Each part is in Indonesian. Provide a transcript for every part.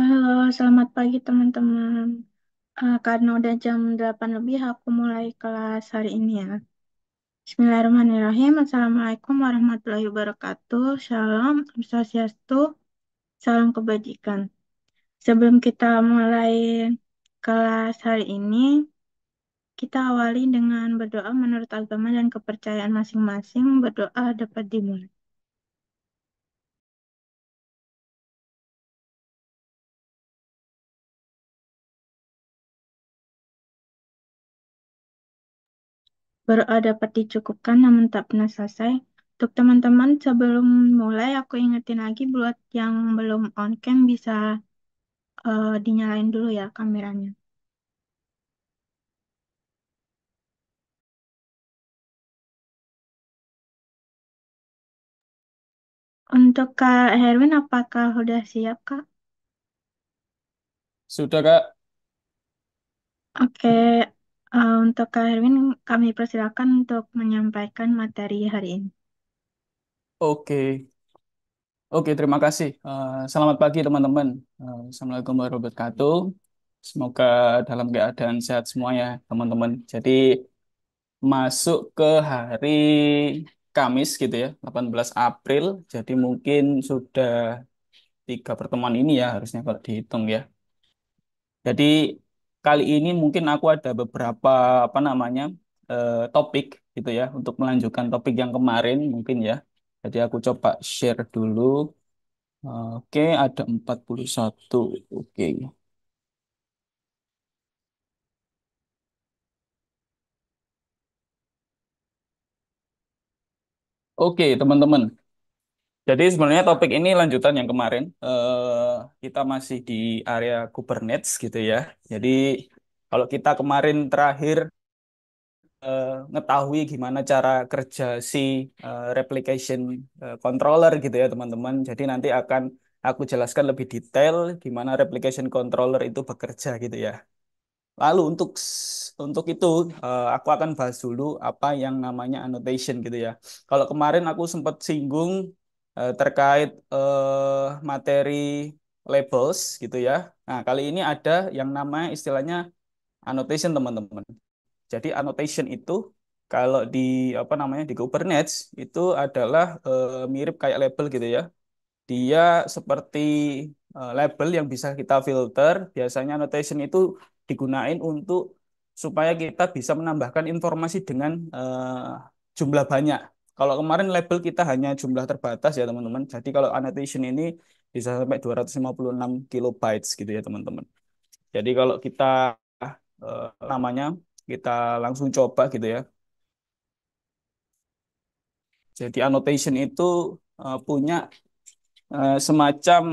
Halo, selamat pagi teman-teman. Karena udah jam 8 lebih, aku mulai kelas hari ini ya. Bismillahirrahmanirrahim. Assalamualaikum warahmatullahi wabarakatuh. Shalom, Om Swastiastu, salam kebajikan. Sebelum kita mulai kelas hari ini, kita awali dengan berdoa menurut agama dan kepercayaan masing-masing. Berdoa dapat dimulai. Berdoa dapat dicukupkan namun tak pernah selesai. Untuk teman-teman, sebelum mulai aku ingetin lagi buat yang belum on cam bisa dinyalain dulu ya kameranya. Untuk Kak Herwin, apakah udah siap Kak? Sudah, Kak. Oke, untuk Kak Herwin kami persilakan untuk menyampaikan materi hari ini. Oke. Oke, terima kasih. Selamat pagi, teman-teman. Assalamualaikum warahmatullahi wabarakatuh. Semoga dalam keadaan sehat semua ya, teman-teman. Jadi, masuk ke hari Kamis gitu ya, 18 April. Jadi, mungkin sudah 3 pertemuan ini ya, harusnya kalau dihitung ya. Jadi, kali ini mungkin aku ada beberapa, apa namanya, topik gitu ya, untuk melanjutkan topik yang kemarin mungkin ya. Jadi, aku coba share dulu. Oke, ada 41. Oke. Oke, teman-teman. Jadi sebenarnya topik ini lanjutan yang kemarin. Kita masih di area Kubernetes gitu ya. Jadi kalau kita kemarin terakhir ngetahui gimana cara kerja si replication controller gitu ya, teman-teman. Jadi nanti akan aku jelaskan lebih detail gimana replication controller itu bekerja gitu ya. Lalu untuk itu aku akan bahas dulu apa yang namanya annotation gitu ya. Kalau kemarin aku sempat singgung terkait materi labels gitu ya. Nah, kali ini ada yang namanya istilahnya annotation, teman-teman. Jadi annotation itu kalau di apa namanya di Kubernetes itu adalah mirip kayak label gitu ya. Dia seperti label yang bisa kita filter. Biasanya annotation itu digunain untuk supaya kita bisa menambahkan informasi dengan jumlah banyak. Kalau kemarin label kita hanya jumlah terbatas ya, teman-teman. Jadi kalau annotation ini bisa sampai 256 kilobytes gitu ya, teman-teman. Jadi kalau kita namanya kita langsung coba gitu ya. Jadi annotation itu punya semacam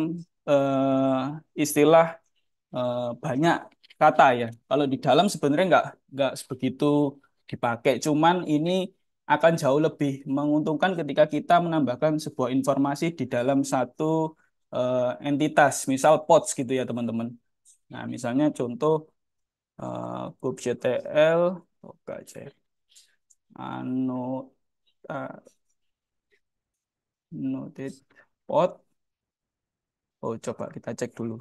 istilah banyak kata ya. Kalau di dalam sebenarnya nggak sebegitu dipakai. Cuman ini akan jauh lebih menguntungkan ketika kita menambahkan sebuah informasi di dalam satu entitas, misal pods gitu ya, teman-teman. Nah, misalnya contoh kubectl, oke aja, annotate pod. Oh, coba kita cek dulu.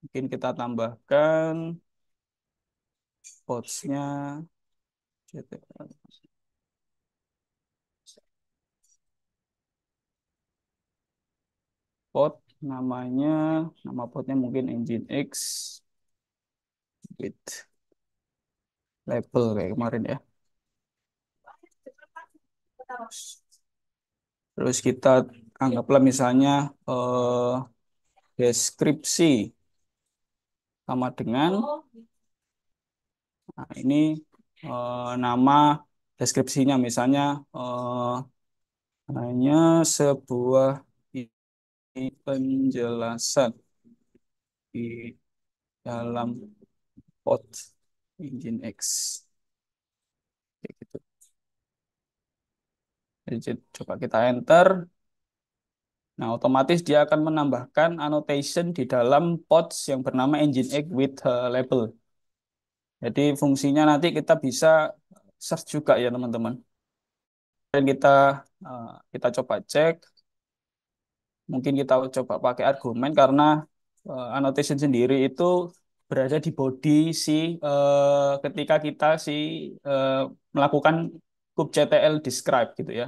Mungkin kita tambahkan podsnya CTL pod, namanya, nama podnya mungkin Engine X with label kayak kemarin ya. Terus kita anggaplah misalnya deskripsi sama dengan, nah ini nama deskripsinya misalnya hanya sebuah penjelasan di dalam pod Engine X kayak gitu. Jadi coba kita enter. Nah, otomatis dia akan menambahkan annotation di dalam pods yang bernama Engine Egg with label. Jadi fungsinya nanti kita bisa search juga ya, teman-teman. Dan kita coba cek. mungkin kita coba pakai argumen karena annotation sendiri itu berada di body si ketika kita eh, melakukan kubectl describe gitu ya.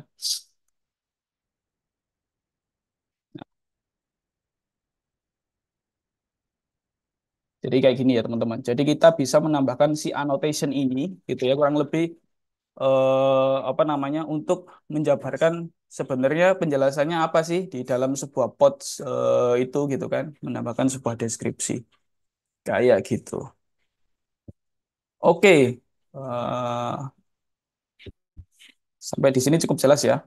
Jadi kayak gini ya teman-teman. Jadi kita bisa menambahkan si annotation ini gitu ya kurang lebih apa namanya untuk menjabarkan sebenarnya penjelasannya apa sih di dalam sebuah pods itu gitu kan, menambahkan sebuah deskripsi kayak gitu. Oke, sampai di sini cukup jelas ya.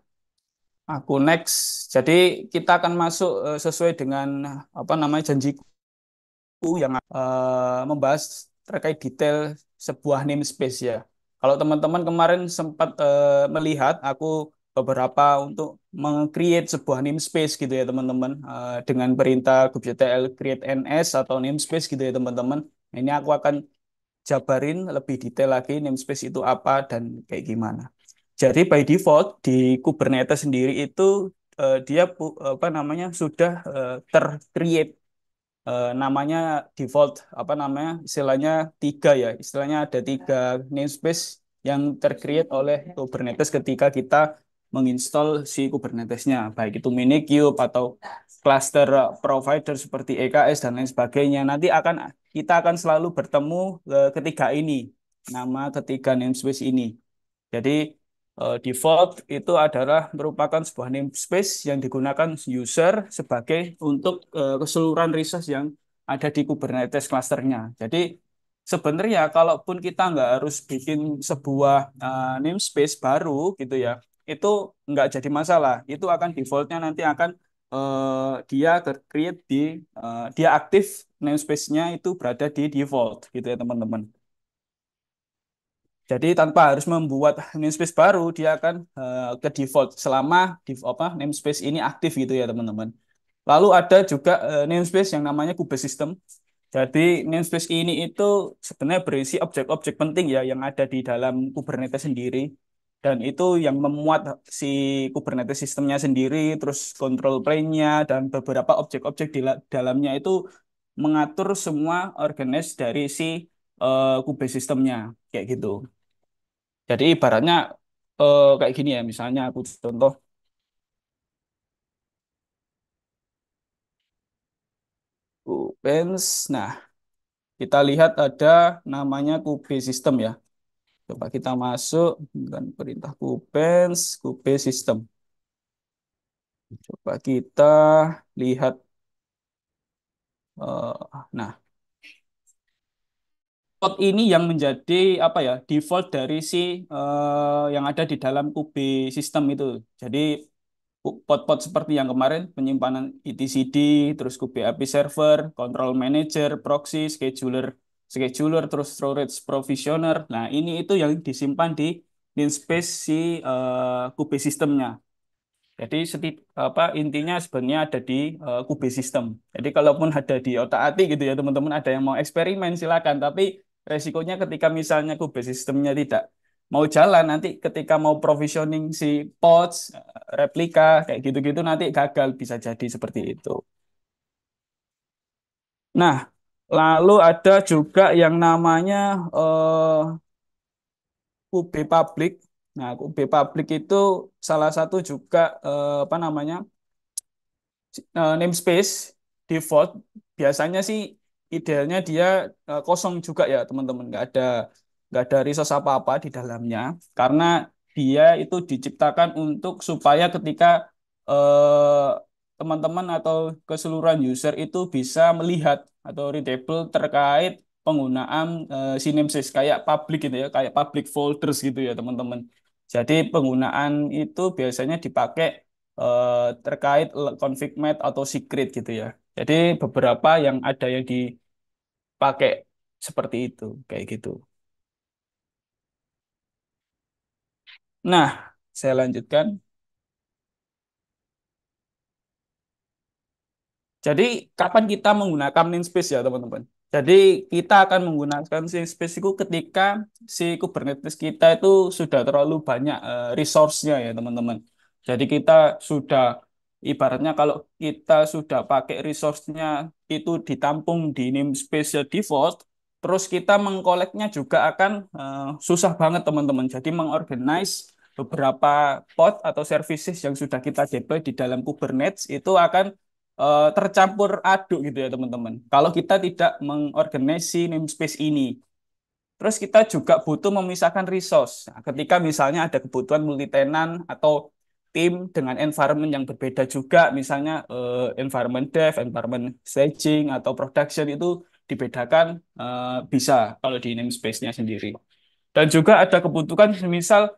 Aku next. Jadi kita akan masuk sesuai dengan apa namanya janjiku yang membahas terkait detail sebuah namespace ya. Kalau teman-teman kemarin sempat melihat aku beberapa untuk meng-create sebuah namespace gitu ya teman-teman dengan perintah kubectl create ns atau namespace gitu ya teman-teman. Nah, ini aku akan jabarin lebih detail lagi namespace itu apa dan kayak gimana. Jadi by default di Kubernetes sendiri itu dia apa namanya sudah ter-create namanya default apa namanya istilahnya tiga ya istilahnya ada tiga namespace yang tercreate oleh Kubernetes ketika kita menginstal si Kubernetesnya baik itu Minikube atau cluster provider seperti EKS dan lain sebagainya nanti kita akan selalu bertemu ketiga ini nama ketiga namespace ini jadi default itu adalah merupakan sebuah namespace yang digunakan user sebagai untuk keseluruhan resource yang ada di Kubernetes clusternya. Jadi sebenarnya kalaupun kita nggak harus bikin sebuah namespace baru gitu ya, itu nggak jadi masalah. Itu akan defaultnya nanti akan dia create dia aktif namespace-nya itu berada di default gitu ya teman-teman. Jadi tanpa harus membuat namespace baru, dia akan ke default selama apa namespace ini aktif gitu ya teman-teman. Lalu ada juga namespace yang namanya Kube System. Jadi namespace ini itu sebenarnya berisi objek-objek penting ya yang ada di dalam Kubernetes sendiri. Dan itu yang memuat si Kubernetes sistemnya sendiri, terus control plane-nya, dan beberapa objek-objek di dalamnya itu mengatur semua organize dari si Kube sistemnya. Kayak gitu. Jadi ibaratnya kayak gini ya, misalnya aku contoh Kubens. Nah, kita lihat ada namanya Kube System ya. Coba kita masuk dengan perintah Kubens, Kube System. Coba kita lihat. Nah, pot ini yang menjadi apa ya default dari si yang ada di dalam Kube System itu. Jadi pot-pot seperti yang kemarin, penyimpanan etcd, terus Kube API Server, Control Manager, Proxy, Scheduler, terus Storage Provisioner. Nah, ini itu yang disimpan di namespace si Kube sistemnya. Jadi apa intinya sebenarnya ada di Kube sistem. Jadi kalaupun ada di otak-atik gitu ya teman-teman, ada yang mau eksperimen silakan. Tapi resikonya ketika misalnya Kube sistemnya tidak mau jalan, nanti ketika mau provisioning si pods, replika kayak gitu-gitu nanti gagal bisa jadi seperti itu. Nah, lalu ada juga yang namanya Kube public. Nah, Kube public itu salah satu juga apa namanya namespace default biasanya sih idealnya dia kosong juga ya teman-teman nggak ada resource apa-apa di dalamnya karena dia itu diciptakan untuk supaya ketika eh, teman-teman atau keseluruhan user itu bisa melihat atau readable terkait penggunaan si namespace kayak public gitu ya kayak public folders gitu ya teman-teman. Jadi penggunaan itu biasanya dipakai terkait config map atau secret gitu ya. Jadi beberapa yang ada yang dipakai seperti itu, kayak gitu. Nah, saya lanjutkan. Jadi kapan kita menggunakan namespace ya teman-teman? Jadi kita akan menggunakan namespace itu ketika si Kubernetes kita itu sudah terlalu banyak resource-nya ya teman-teman. Jadi kita sudah ibaratnya kalau kita sudah pakai resource-nya itu ditampung di namespace default, terus kita mengkoleknya juga akan susah banget teman-teman. Jadi mengorganize beberapa pod atau services yang sudah kita deploy di dalam Kubernetes itu akan tercampur aduk gitu ya teman-teman. Kalau kita tidak mengorganize si namespace ini. Terus kita juga butuh memisahkan resource. Nah, ketika misalnya ada kebutuhan multitenant atau tim dengan environment yang berbeda juga, misalnya environment dev, environment staging, atau production itu dibedakan bisa kalau di namespace-nya sendiri. Dan juga ada kebutuhan misal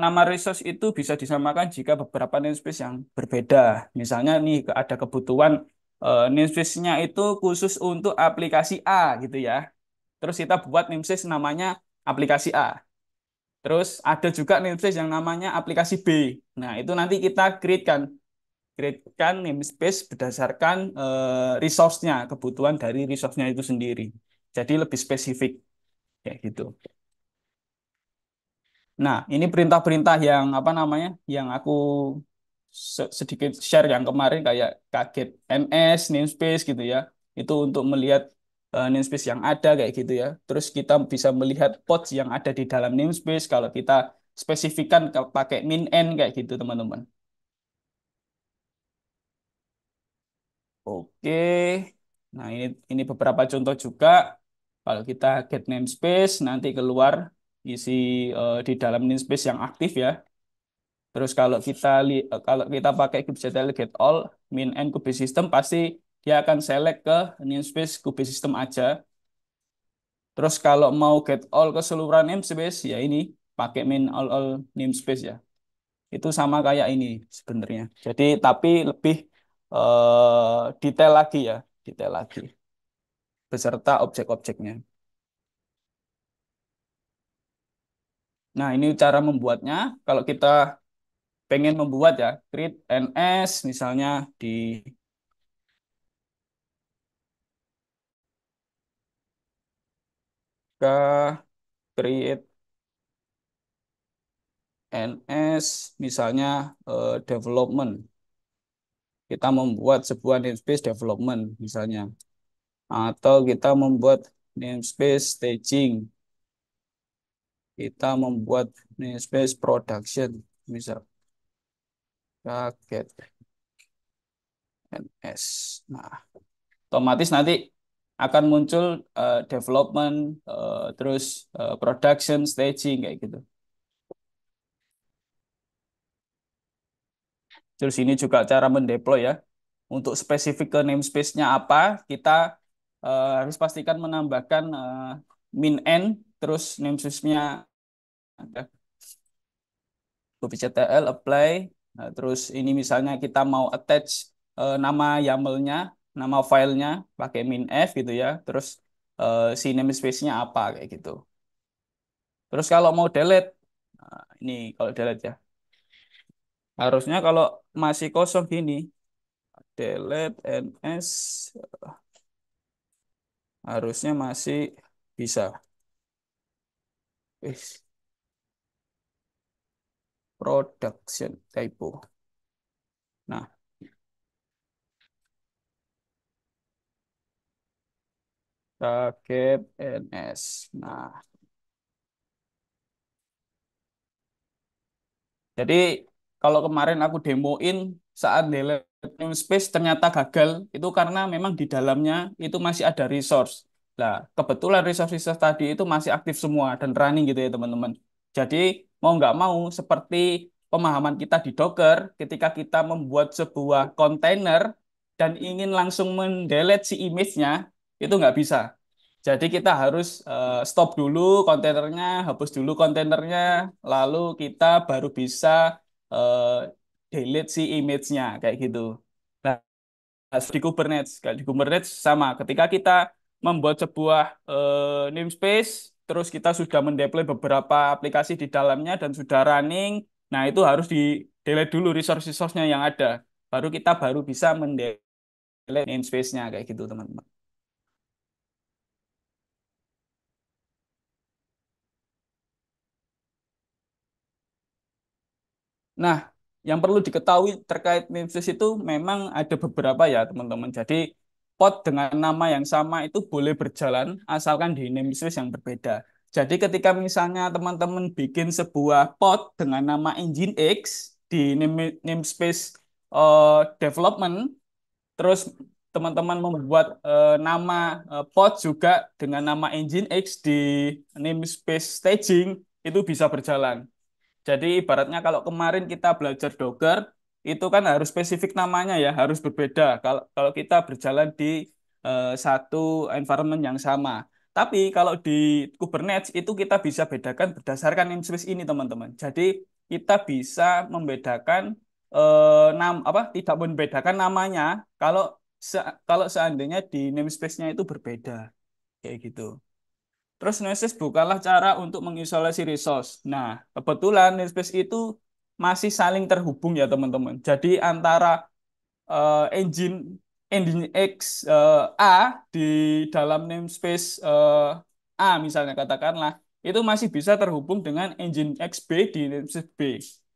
nama resource itu bisa disamakan jika beberapa namespace yang berbeda. Misalnya nih ada kebutuhan namespace-nya itu khusus untuk aplikasi A gitu ya. Terus kita buat namespace namanya aplikasi A. Terus ada juga namespace yang namanya aplikasi B. Nah, itu nanti kita create-kan namespace berdasarkan resource-nya, kebutuhan dari resource-nya itu sendiri. Jadi lebih spesifik kayak gitu. Nah, ini perintah-perintah yang apa namanya? Yang aku sedikit share yang kemarin kayak kaget NS namespace gitu ya. Itu untuk melihat namespace yang ada kayak gitu ya. Terus kita bisa melihat pods yang ada di dalam namespace kalau kita spesifikkan pakai min n kayak gitu teman-teman. Oke. Nah, ini beberapa contoh juga. Kalau kita get namespace nanti keluar isi di dalam namespace yang aktif ya. Terus kalau kita pakai kubectl get all min n Kube system pasti dia akan select ke namespace Kube system aja. Terus kalau mau get all keseluruhan namespace ya ini pakai min all namespace ya. Itu sama kayak ini sebenarnya. Jadi tapi lebih detail lagi ya, detail lagi beserta objek-objeknya. Nah, ini cara membuatnya. Kalau kita pengen membuat ya, create ns misalnya di ke create ns misalnya development. Kita membuat sebuah namespace development misalnya. Atau kita membuat namespace staging. Kita membuat namespace production. Misal paket ns. Nah, otomatis nanti akan muncul development, terus production, staging kayak gitu. Terus ini juga cara mendeploy ya. Untuk spesifik ke namespace-nya apa, kita harus pastikan menambahkan min n, terus namespace-nya ada kubectl apply. Nah, terus ini misalnya kita mau attach nama YAML-nya, nama filenya pakai min f gitu ya. Terus si namespace-nya apa kayak gitu. Terus kalau mau delete, nah, ini kalau delete ya. Harusnya kalau masih kosong gini, delete ns harusnya masih bisa. Wis, production typo. Nah, paket ns. Nah, jadi kalau kemarin aku demoin saat delete namespace ternyata gagal, itu karena memang di dalamnya itu masih ada resource. Nah, kebetulan resource-resource tadi itu masih aktif semua dan running gitu ya teman-teman. Jadi mau nggak mau seperti pemahaman kita di Docker, ketika kita membuat sebuah kontainer dan ingin langsung mendelete si image-nya, itu nggak bisa. Jadi kita harus stop dulu kontainernya, hapus dulu kontainernya, lalu kita baru bisa eh, delete si image-nya kayak gitu. Nah, di Kubernetes, kayak di Kubernetes sama. Ketika kita membuat sebuah namespace, terus kita sudah mendeploy beberapa aplikasi di dalamnya dan sudah running, nah itu harus di delete dulu resource-resource-nya yang ada. Baru bisa mendelete namespace-nya kayak gitu, teman-teman. Nah, yang perlu diketahui terkait namespace itu memang ada beberapa ya teman-teman. Jadi pod dengan nama yang sama itu boleh berjalan asalkan di namespace yang berbeda. Jadi ketika misalnya teman-teman bikin sebuah pod dengan nama engine X di namespace development, terus teman-teman membuat nama pod juga dengan nama engine X di namespace staging, itu bisa berjalan. Jadi ibaratnya kalau kemarin kita belajar Docker, itu kan harus spesifik namanya ya, harus berbeda. Kalau kalau kita berjalan di satu environment yang sama. Tapi kalau di Kubernetes itu kita bisa bedakan berdasarkan namespace ini, teman-teman. Jadi kita bisa membedakan tidak membedakan namanya kalau kalau seandainya di namespace-nya itu berbeda kayak gitu. Terus namespace bukanlah cara untuk mengisolasi resource. Nah, kebetulan namespace itu masih saling terhubung ya teman-teman. Jadi antara engine engine X A di dalam namespace A misalnya katakanlah itu masih bisa terhubung dengan engine X B di namespace B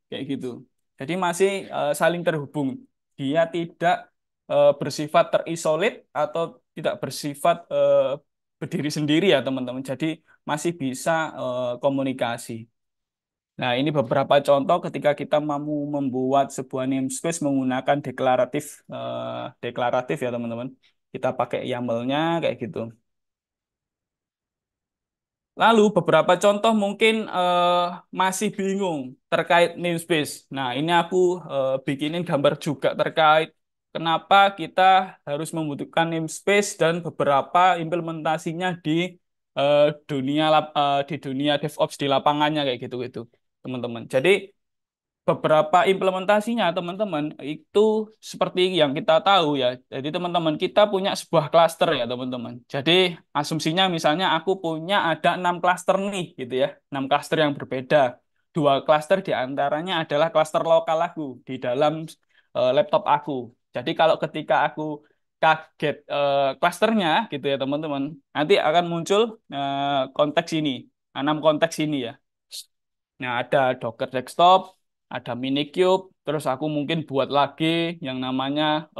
kayak gitu. Jadi masih saling terhubung. Dia tidak bersifat terisolit atau tidak bersifat berdiri sendiri ya teman-teman. Jadi masih bisa komunikasi. Nah, ini beberapa contoh ketika kita mau membuat sebuah namespace menggunakan deklaratif ya teman-teman. Kita pakai YAML-nya kayak gitu. Lalu beberapa contoh mungkin masih bingung terkait namespace. Nah, ini aku bikinin gambar juga terkait kenapa kita harus membutuhkan namespace dan beberapa implementasinya di di dunia DevOps di lapangannya kayak gitu-gitu, teman-teman. Jadi beberapa implementasinya teman-teman itu seperti yang kita tahu ya. Jadi teman-teman kita punya sebuah klaster ya teman-teman. Jadi asumsinya misalnya aku punya ada 6 klaster nih gitu ya. 6 klaster yang berbeda. 2 klaster diantaranya adalah klaster lokal aku di dalam laptop aku. Jadi kalau ketika aku kaget klasternya gitu ya teman-teman, nanti akan muncul konteks ini, 6 konteks ini ya. Nah, ada Docker Desktop, ada Minikube, terus aku mungkin buat lagi yang namanya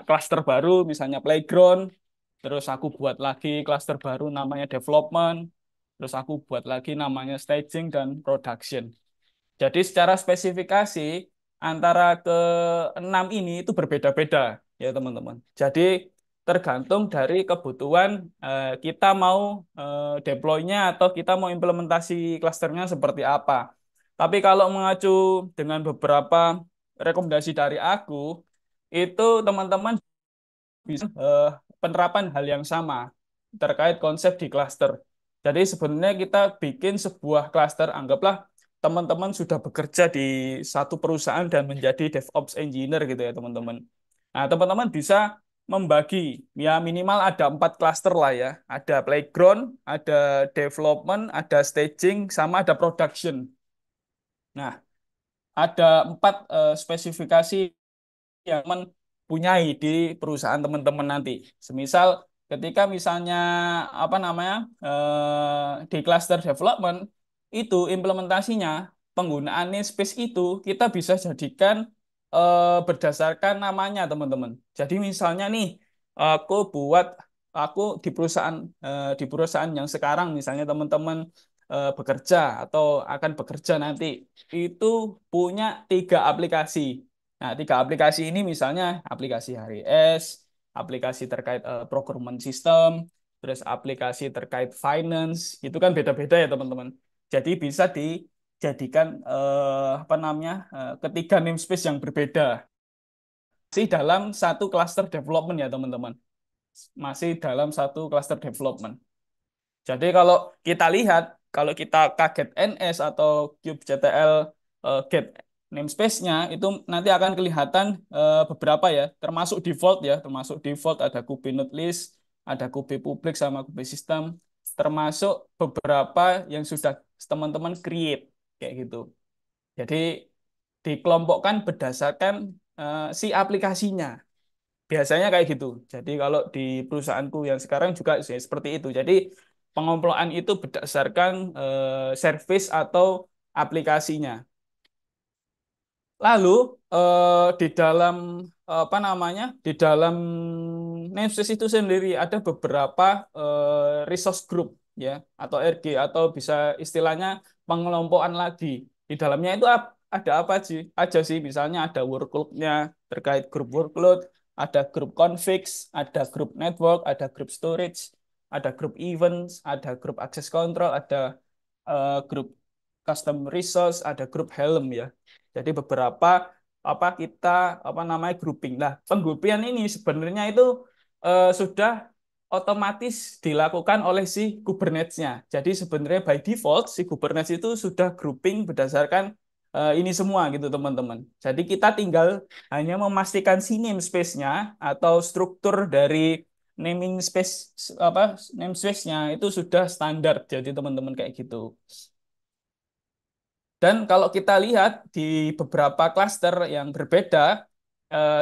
cluster baru, misalnya Playground, terus aku buat lagi cluster baru namanya Development, terus aku buat lagi namanya Staging dan Production. Jadi secara spesifikasi antara ke-6 ini itu berbeda-beda ya teman-teman. Jadi tergantung dari kebutuhan kita mau deploy-nya atau kita mau implementasi klasternya seperti apa. Tapi kalau mengacu dengan beberapa rekomendasi dari aku, itu teman-teman bisa penerapan hal yang sama terkait konsep di cluster. Jadi sebenarnya kita bikin sebuah cluster, anggaplah teman-teman sudah bekerja di satu perusahaan dan menjadi DevOps engineer gitu ya teman-teman. Nah, teman-teman bisa membagi, ya minimal ada 4 cluster lah ya. Ada playground, ada development, ada staging, sama ada production. Nah, ada 4 spesifikasi yang punyai di perusahaan teman-teman nanti. Semisal ketika misalnya apa namanya di cluster development itu implementasinya penggunaan namespace itu kita bisa jadikan berdasarkan namanya teman-teman. Jadi misalnya nih aku buat aku di perusahaan yang sekarang misalnya teman-teman bekerja atau akan bekerja nanti itu punya 3 aplikasi. Nah, 3 aplikasi ini misalnya aplikasi HRS, aplikasi terkait procurement system, terus aplikasi terkait finance, itu kan beda-beda ya teman-teman. Jadi bisa dijadikan apa namanya ketiga namespace yang berbeda. Masih dalam satu cluster development ya teman-teman. Masih dalam satu cluster development. Jadi kalau kita lihat, kalau kita kaget NS atau kubectl get namespace-nya itu nanti akan kelihatan beberapa ya, termasuk default ya, termasuk default ada kube node list, ada kube publik sama kube sistem, termasuk beberapa yang sudah teman-teman create kayak gitu. Jadi dikelompokkan berdasarkan si aplikasinya. Biasanya kayak gitu. Jadi kalau di perusahaanku yang sekarang juga seperti itu. Jadi pengumpulan itu berdasarkan service atau aplikasinya. Lalu di dalam apa namanya di dalam namespace itu sendiri ada beberapa resource group ya atau RG atau bisa istilahnya pengelompokan lagi. Di dalamnya itu ada apa sih? Aja sih misalnya ada workload-nya terkait grup workload, ada grup configs, ada grup network, ada grup storage, ada grup events, ada grup access control, ada grup custom resource, ada grup Helm ya. Jadi beberapa apa kita apa namanya grouping. Nah, penggroupingan ini sebenarnya itu sudah otomatis dilakukan oleh si Kubernetes-nya. Jadi sebenarnya by default si Kubernetes itu sudah grouping berdasarkan ini semua gitu teman-teman. Jadi kita tinggal hanya memastikan si namespace-nya atau struktur dari naming space apa namespace-nya itu sudah standar. Jadi teman-teman kayak gitu. Dan kalau kita lihat di beberapa klaster yang berbeda,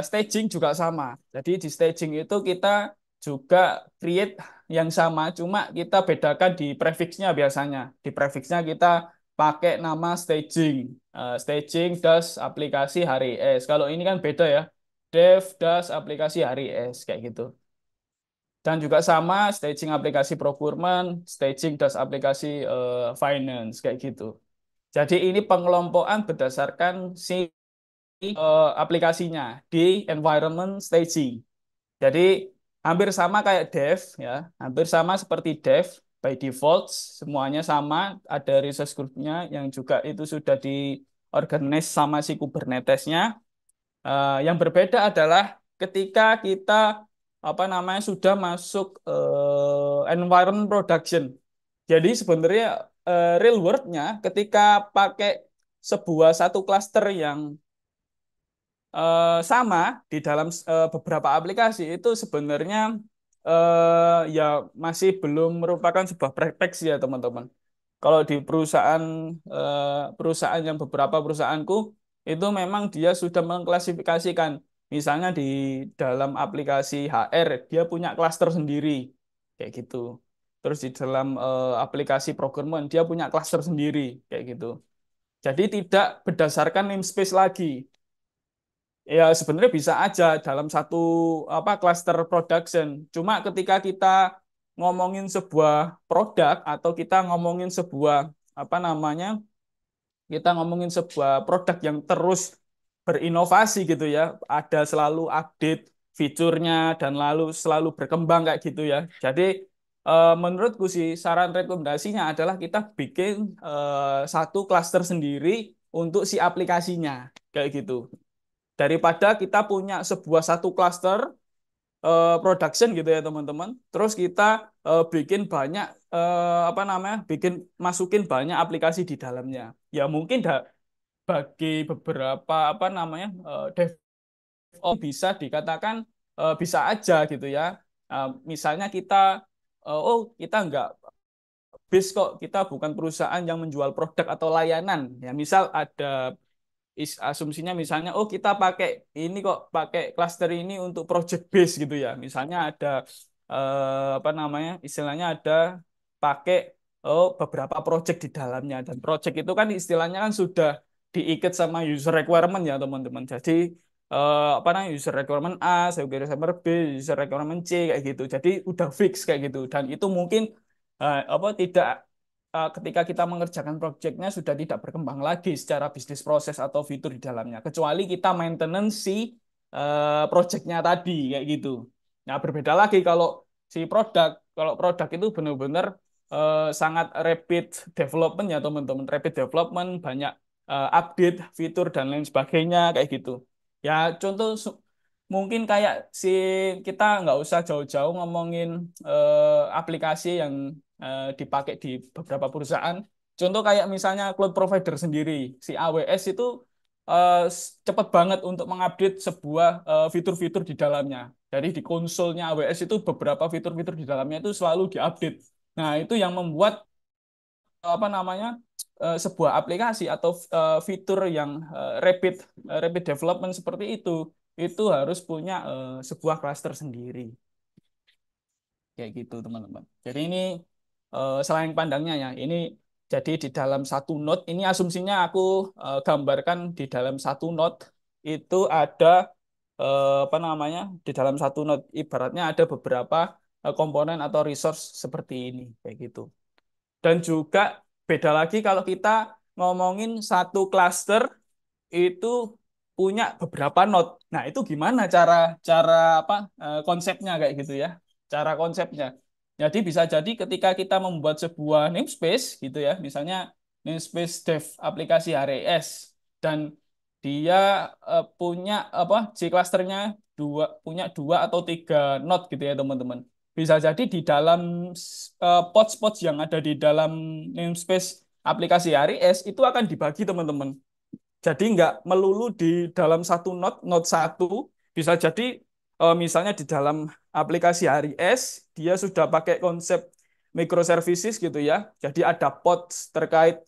staging juga sama. Jadi di staging itu kita juga create yang sama, cuma kita bedakan di prefixnya biasanya. Di prefixnya kita pakai nama staging. Staging das aplikasi hari es. Kalau ini kan beda ya. Dev das aplikasi hari es kayak gitu. Dan juga sama staging aplikasi procurement, staging das aplikasi finance kayak gitu. Jadi ini pengelompokan berdasarkan si aplikasinya di environment staging. Jadi hampir sama kayak dev ya, hampir sama seperti dev by default semuanya sama, ada resource group-nya yang juga itu sudah diorganize sama si Kubernetes-nya. Yang berbeda adalah ketika kita apa namanya sudah masuk environment production. Jadi sebenarnya real world-nya ketika pakai sebuah satu cluster yang sama di dalam beberapa aplikasi itu sebenarnya ya masih belum merupakan sebuah preferensi ya teman-teman. Kalau di perusahaan yang beberapa perusahaanku itu memang dia sudah mengklasifikasikan, misalnya di dalam aplikasi HR dia punya klaster sendiri kayak gitu. Terus di dalam aplikasi procurement dia punya klaster sendiri kayak gitu. Jadi tidak berdasarkan namespace lagi. Ya sebenarnya bisa aja dalam satu apa cluster production. Cuma ketika kita ngomongin sebuah produk atau kita ngomongin sebuah apa namanya kita ngomongin sebuah produk yang terus berinovasi gitu ya, ada selalu update fiturnya dan lalu selalu berkembang kayak gitu ya. Jadi menurutku sih saran rekomendasinya adalah kita bikin satu cluster sendiri untuk si aplikasinya kayak gitu daripada kita punya sebuah satu cluster production gitu ya teman-teman. Terus kita bikin banyak apa namanya? Bikin masukin banyak aplikasi di dalamnya. Ya mungkin bagi beberapa apa namanya? DevOps bisa dikatakan bisa aja gitu ya. Misalnya kita oh kita nggak base kok kita bukan perusahaan yang menjual produk atau layanan. Ya misal ada asumsinya misalnya oh kita pakai ini kok pakai cluster ini untuk project base gitu ya misalnya ada apa namanya istilahnya ada pakai oh beberapa project di dalamnya dan project itu kan istilahnya kan sudah diikat sama user requirement ya teman-teman jadi apa namanya user requirement A, user requirement B, user requirement C kayak gitu jadi udah fix kayak gitu dan itu mungkin apa tidak ketika kita mengerjakan proyeknya sudah tidak berkembang lagi secara bisnis proses atau fitur di dalamnya, kecuali kita maintenance si proyeknya tadi kayak gitu. Nah, berbeda lagi kalau produk itu benar-benar sangat rapid development ya teman-teman, rapid development, banyak update fitur dan lain sebagainya kayak gitu. Ya, contoh mungkin kayak kita nggak usah jauh-jauh ngomongin aplikasi yang dipakai di beberapa perusahaan. Contoh kayak misalnya cloud provider sendiri, si AWS itu cepat banget untuk mengupdate sebuah fitur-fitur di dalamnya. Jadi di konsolnya AWS itu beberapa fitur-fitur di dalamnya itu selalu diupdate. Nah, itu yang membuat apa namanya sebuah aplikasi atau fitur yang rapid development seperti itu harus punya sebuah cluster sendiri kayak gitu teman-teman. Jadi ini selain pandangnya ya, ini Jadi di dalam satu node, ini asumsinya aku gambarkan di dalam satu node itu ada apa namanya? Di dalam satu node ibaratnya ada beberapa komponen atau resource seperti ini kayak gitu. Dan juga beda lagi kalau kita ngomongin satu cluster itu punya beberapa node. Nah, itu gimana cara cara apa konsepnya kayak gitu ya. Cara konsepnya. Jadi bisa jadi ketika kita membuat sebuah namespace gitu ya, misalnya namespace dev aplikasi HRS dan dia punya apa J clusternya punya dua atau tiga node gitu ya teman-teman. Bisa jadi di dalam pods-pods yang ada di dalam namespace aplikasi HRS itu akan dibagi teman-teman. Jadi nggak melulu di dalam satu node, node satu. Bisa jadi misalnya di dalam aplikasi Hari S, dia sudah pakai konsep microservices gitu ya. Jadi ada pods terkait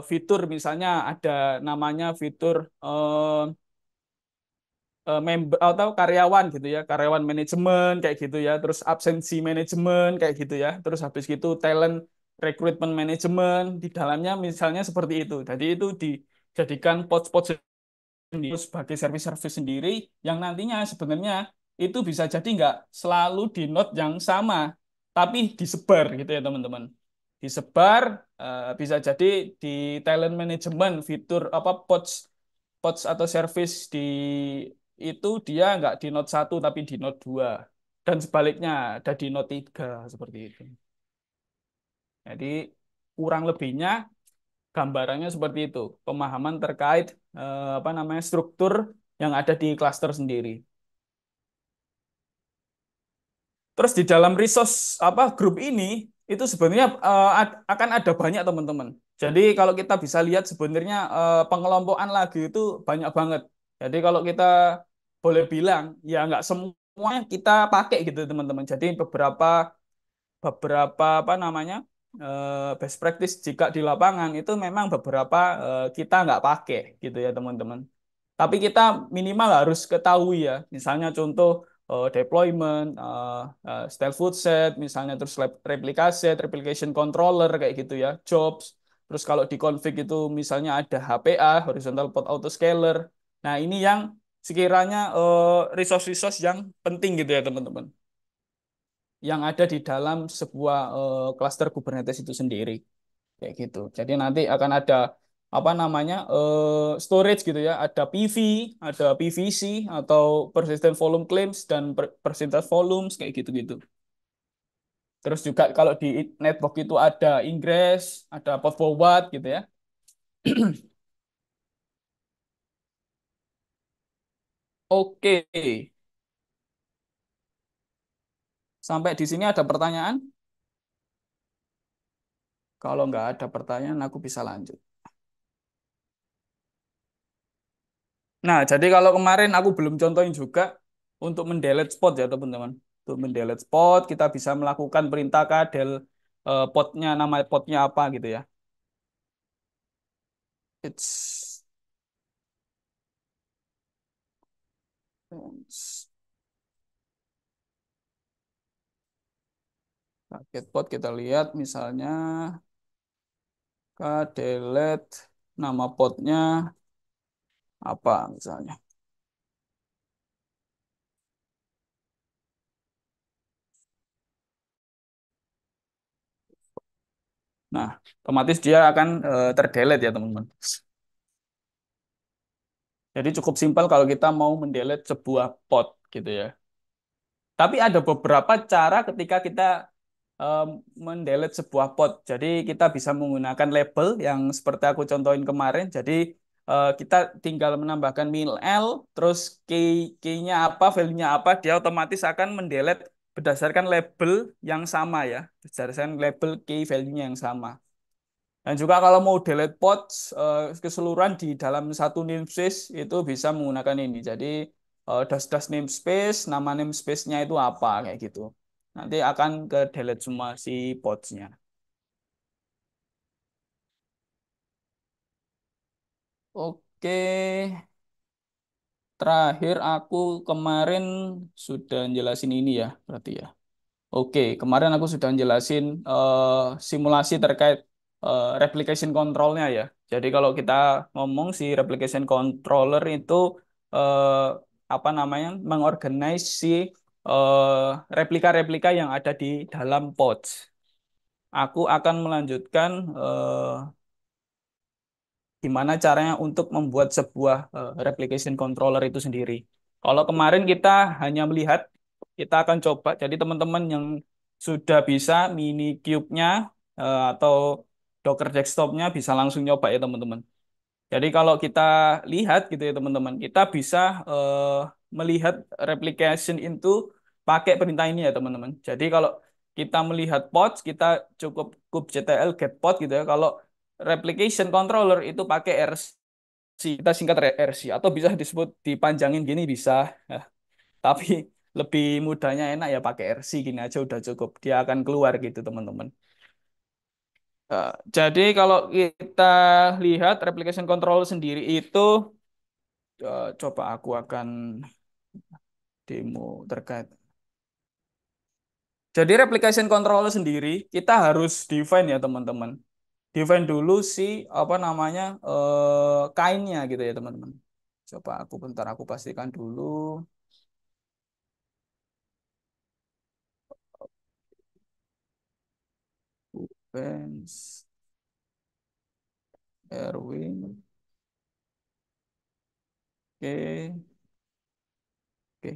fitur, misalnya ada namanya fitur member atau karyawan gitu ya, karyawan manajemen kayak gitu ya, terus absensi manajemen kayak gitu ya, terus habis itu talent recruitment management di dalamnya misalnya seperti itu. Jadi itu dijadikan pods-pods sendiri sebagai service-service sendiri yang nantinya sebenarnya itu bisa jadi nggak selalu di node yang sama, tapi disebar gitu ya teman-teman. Disebar bisa jadi di talent management fitur apa pods pods atau service di itu dia nggak di node satu tapi di node 2 dan sebaliknya ada di node 3 seperti itu. Jadi kurang lebihnya gambarannya seperti itu, pemahaman terkait apa namanya struktur yang ada di klaster sendiri. Terus di dalam resource apa grup ini itu sebenarnya akan ada banyak teman-teman. Jadi kalau kita bisa lihat sebenarnya pengelompokan lagi itu banyak banget. Jadi kalau kita boleh bilang ya nggak semuanya kita pakai gitu teman-teman. Jadi beberapa beberapa apa namanya best practice jika di lapangan itu memang beberapa kita nggak pakai gitu ya teman-teman. Tapi kita minimal harus ketahui ya. Misalnya contoh deployment, style food set, misalnya terus replica set, replication controller kayak gitu ya, jobs. Terus kalau di config itu misalnya ada HPA, horizontal pod autoscaler. Nah ini yang sekiranya resource-resource yang penting gitu ya teman-teman yang ada di dalam sebuah cluster Kubernetes itu sendiri kayak gitu. Jadi nanti akan ada apa namanya storage gitu ya, ada PV, ada PVC atau persistent volume claims dan percentage volumes kayak gitu-gitu. Terus juga kalau di network itu ada ingress, ada port forward gitu ya. Oke, sampai di sini ada pertanyaan? Kalau nggak ada pertanyaan, aku bisa lanjut. Nah, jadi kalau kemarin aku belum contohin juga untuk mendelete spot ya teman-teman. Untuk mendelete spot kita bisa melakukan perintah kadel potnya nama potnya apa gitu ya. It's target pot kita lihat misalnya delete nama potnya apa misalnya. Nah, otomatis dia akan terdelete ya teman-teman. Jadi cukup simpel kalau kita mau mendelete sebuah pot gitu ya. Tapi ada beberapa cara ketika kita em, mendelete sebuah pod. Jadi kita bisa menggunakan label yang seperti aku contohin kemarin. Jadi kita tinggal menambahkan min L, terus key-nya apa, value-nya apa, dia otomatis akan mendelete berdasarkan label yang sama ya, berdasarkan label key value-nya yang sama. Dan juga kalau mau delete pods keseluruhan di dalam satu namespace itu bisa menggunakan ini. Jadi dash namespace, nama namespace-nya itu apa kayak gitu. Nanti akan ke delete semua si pods-nya. Oke, terakhir aku kemarin sudah jelasin ini ya, berarti ya. Oke, kemarin aku sudah jelasin simulasi terkait replication controlnya ya. Jadi kalau kita ngomong si replication controller itu eh, apa namanya mengorganize si replika-replika yang ada di dalam pods. Aku akan melanjutkan gimana caranya untuk membuat sebuah replication controller itu sendiri. Kalau kemarin kita hanya melihat, kita akan coba. Jadi teman-teman yang sudah bisa mini cube-nya atau Docker desktop-nya bisa langsung nyoba ya teman-teman. Jadi kalau kita lihat gitu ya teman-teman, kita bisa melihat replication itu pakai perintah ini ya teman-teman. Jadi kalau kita melihat pods, kita cukup kubectl get pod gitu ya. Kalau replication controller itu pakai RC, kita singkat RC atau bisa disebut dipanjangin gini bisa. Ya. Tapi lebih mudahnya enak ya pakai RC gini aja udah cukup. Dia akan keluar gitu teman-teman. Jadi kalau kita lihat replication control sendiri itu coba aku akan demo terkait. Jadi replication control sendiri kita harus define ya teman-teman. Define dulu si apa namanya kainnya gitu ya teman-teman. Coba aku bentar aku pastikan dulu. Benz Erwin. Oke. Oke.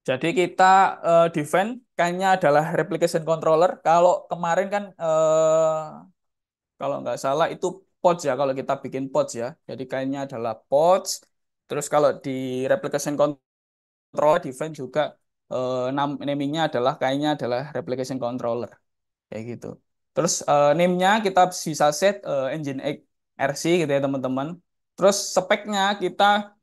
Jadi kita define kainnya adalah replication controller. Kalau kemarin kan kalau nggak salah itu pods ya kalau kita bikin pods ya. Jadi kainnya adalah pods. Terus kalau di replication controller define juga namingnya adalah kainnya adalah replication controller kayak gitu. Terus name-nya kita bisa set Nginx RC gitu ya teman-teman. Terus speknya kita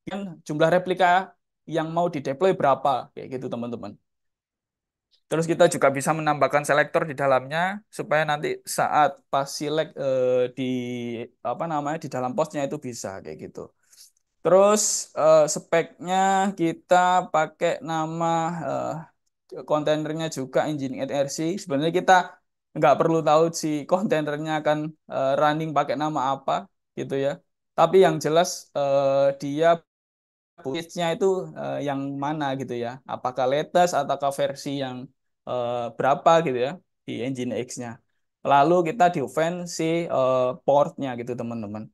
kan jumlah replika yang mau dideploy berapa kayak gitu teman-teman. Terus kita juga bisa menambahkan selektor di dalamnya supaya nanti saat pas select di apa namanya di dalam postnya itu bisa kayak gitu. Terus speknya kita pakai nama kontainernya juga Nginx RC. Sebenarnya kita nggak perlu tahu si kontainernya akan running pakai nama apa gitu ya. Tapi yang jelas dia package-nya itu yang mana gitu ya. Apakah latest ataukah versi yang berapa gitu ya di Nginx-nya. Lalu kita define si portnya gitu teman-teman.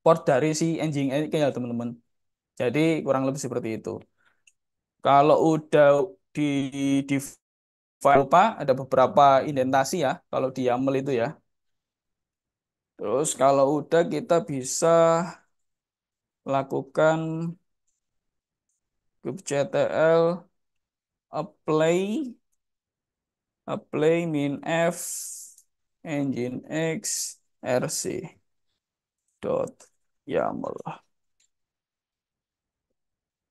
Port dari si Nginx ya teman-teman. Jadi kurang lebih seperti itu. Kalau udah di define lupa ada beberapa indentasi ya kalau di YAML itu ya. Terus kalau udah kita bisa lakukan kubectl apply min f nginx rc dot yaml.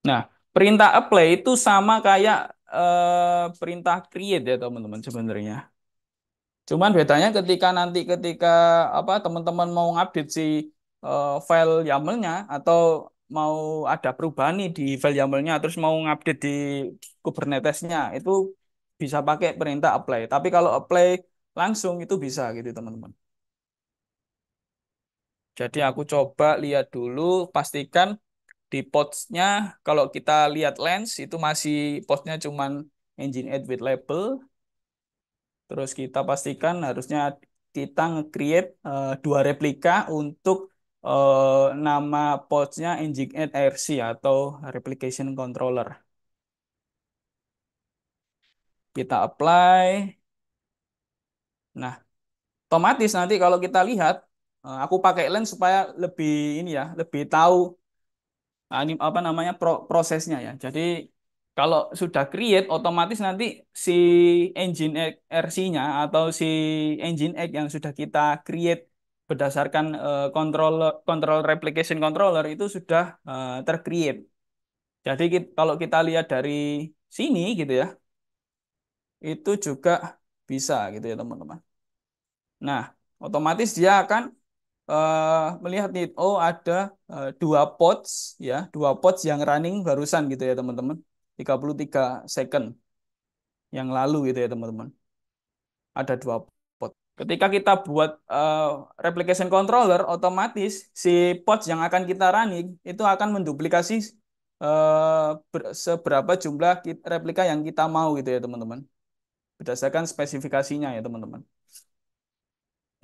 Nah, perintah apply itu sama kayak perintah create ya teman-teman sebenarnya. Cuman bedanya ketika apa teman-teman mau ngupdate si file YAML-nya atau mau ada perubahan nih di file YAML-nya terus mau ngupdate di Kubernetes-nya itu bisa pakai perintah apply. Tapi kalau apply langsung itu bisa gitu teman-teman. Jadi aku coba lihat dulu pastikan di pods-nya kalau kita lihat lens itu masih pods-nya cuman engine add with label. Terus kita pastikan harusnya kita nge-create dua replika untuk nama pods-nya Nginx RC atau Replication Controller. Kita apply. Nah, otomatis nanti kalau kita lihat, aku pakai lens supaya lebih ini ya, lebih tahu ini apa namanya prosesnya ya. Jadi kalau sudah create otomatis nanti si engine RC-nya atau si engine X yang sudah kita create berdasarkan control replication controller itu sudah tercreate. Jadi kalau kita lihat dari sini gitu ya, itu juga bisa gitu ya teman-teman. Nah, otomatis dia akan melihat nih, oh ada dua pods ya, dua pods yang running barusan gitu ya teman-teman. 33 second. yang lalu gitu ya teman-teman. Ada dua pod. Ketika kita buat replication controller, otomatis si pods yang akan kita running itu akan menduplikasi seberapa jumlah replika yang kita mau gitu ya teman-teman. Berdasarkan spesifikasinya ya teman-teman.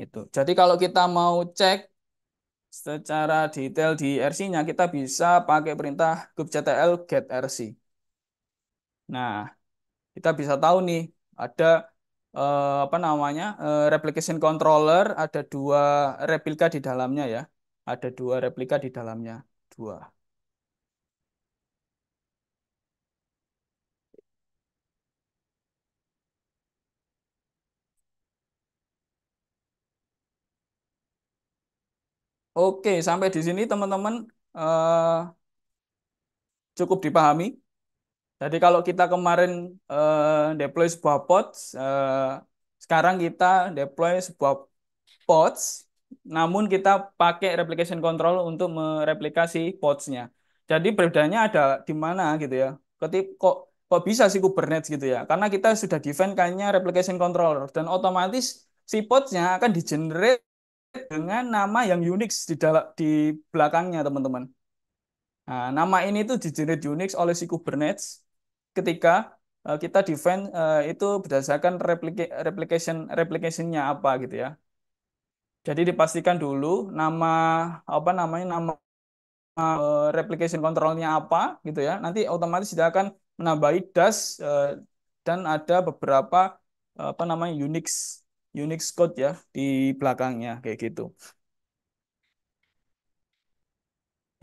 Itu. Jadi kalau kita mau cek secara detail di RC-nya, kita bisa pakai perintah kubectl get RC. Nah, kita bisa tahu nih ada apa namanya replication controller, ada dua replika di dalamnya ya, ada dua replika di dalamnya, dua. Oke, sampai di sini teman-teman eh, cukup dipahami. Jadi kalau kita kemarin deploy sebuah pods, sekarang kita deploy sebuah pods, namun kita pakai replication control untuk mereplikasi pods-nya. Jadi bedanya ada di mana gitu ya. Kok kok bisa sih Kubernetes gitu ya? Karena kita sudah define kayaknya replication controller dan otomatis si pods-nya akan di-generate dengan nama yang Unix di belakangnya, teman-teman. Nah, nama ini tuh di-generate Unix oleh si Kubernetes ketika kita define itu berdasarkan replication-nya apa gitu ya. Jadi dipastikan dulu nama apa namanya nama replication controlnya apa gitu ya. Nanti otomatis dia akan menambahi dash dan ada beberapa apa namanya Unix code ya di belakangnya kayak gitu.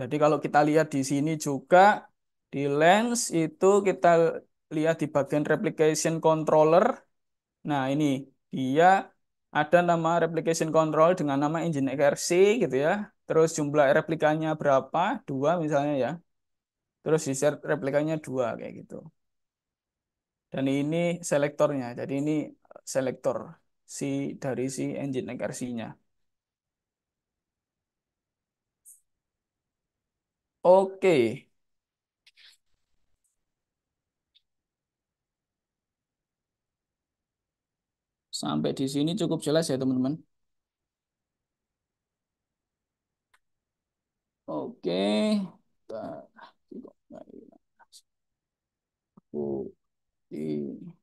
Jadi kalau kita lihat di sini juga di Lens itu kita lihat di bagian replication controller. Nah, ini dia ada nama replication control dengan nama Nginx gitu ya. Terus jumlah replikanya berapa? Dua misalnya ya. Terus di share replikanya dua kayak gitu. Dan ini selektornya. Jadi ini selektor dari si Nginx-nya. Oke, sampai di sini cukup jelas ya teman-teman. Oke. Bentar. Aku di-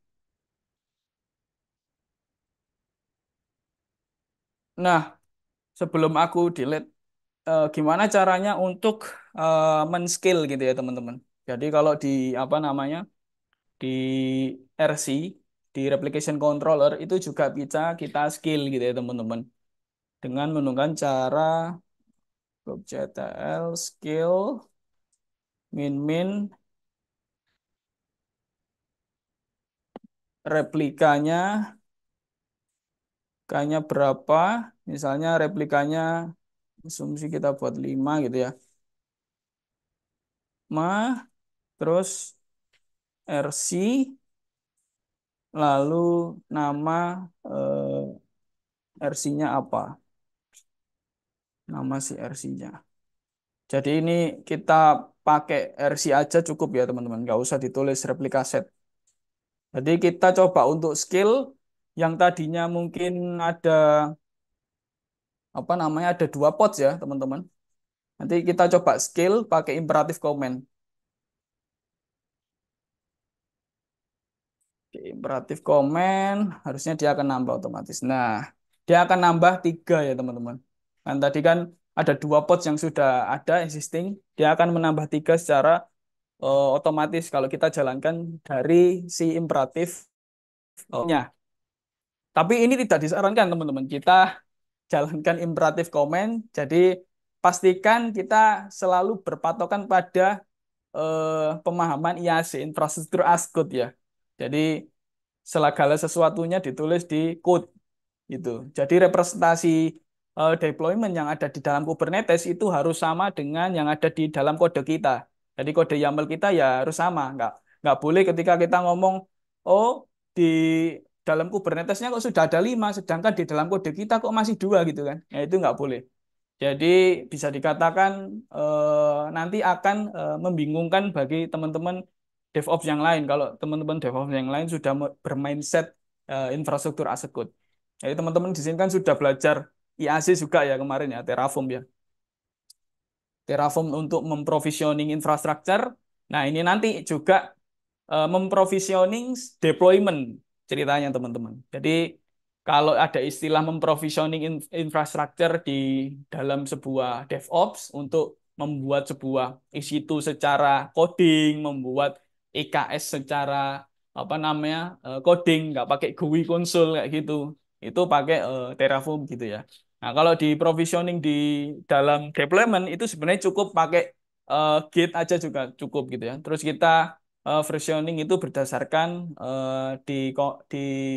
Nah, sebelum aku delete, gimana caranya untuk men-scale gitu ya teman-teman. Jadi kalau di apa namanya di RC, di replication controller itu juga bisa kita scale gitu ya teman-teman. Dengan menggunakan cara kubectl scale min replikanya kayaknya berapa, misalnya replikanya asumsi kita buat 5 gitu ya. Terus RC lalu nama RC-nya apa? Nama si RC-nya. Jadi ini kita pakai RC aja cukup ya teman-teman, nggak usah ditulis replika set. Jadi kita coba untuk skill yang tadinya mungkin ada apa namanya ada dua pods ya teman-teman. Nanti kita coba skill pakai imperatif command. Oke, imperatif command harusnya dia akan nambah otomatis. Nah, dia akan nambah tiga ya teman-teman. Kan tadi kan ada dua pods yang sudah ada existing, dia akan menambah tiga secara otomatis kalau kita jalankan dari si imperatif-nya. Tapi ini tidak disarankan teman-teman. Kita jalankan imperatif command. Jadi pastikan kita selalu berpatokan pada pemahaman IAC, infrastruktur as code ya. Jadi segala sesuatunya ditulis di code gitu. Jadi representasi deployment yang ada di dalam Kubernetes itu harus sama dengan yang ada di dalam kode kita. Jadi kode YAML kita ya harus sama, nggak boleh ketika kita ngomong oh di dalam Kubernetesnya kok sudah ada 5, sedangkan di dalam kode kita kok masih dua gitu kan? Ya itu nggak boleh. Jadi bisa dikatakan nanti akan membingungkan bagi teman-teman DevOps yang lain. Kalau teman-teman DevOps yang lain sudah bermindset infrastruktur as a code. Jadi teman-teman di sini kan sudah belajar IAC juga ya kemarin ya, Terraform ya. Terraform untuk memprovisioning infrastructure. Nah, ini nanti juga memprovisioning deployment ceritanya teman-teman. Jadi kalau ada istilah memprovisioning infrastructure di dalam sebuah DevOps untuk membuat sebuah EC2 secara coding, membuat EKS secara apa namanya coding, nggak pakai GUI konsol kayak gitu, itu pakai Terraform gitu ya. Nah kalau di provisioning di dalam deployment itu sebenarnya cukup pakai Git aja juga cukup gitu ya. Terus kita versioning itu berdasarkan di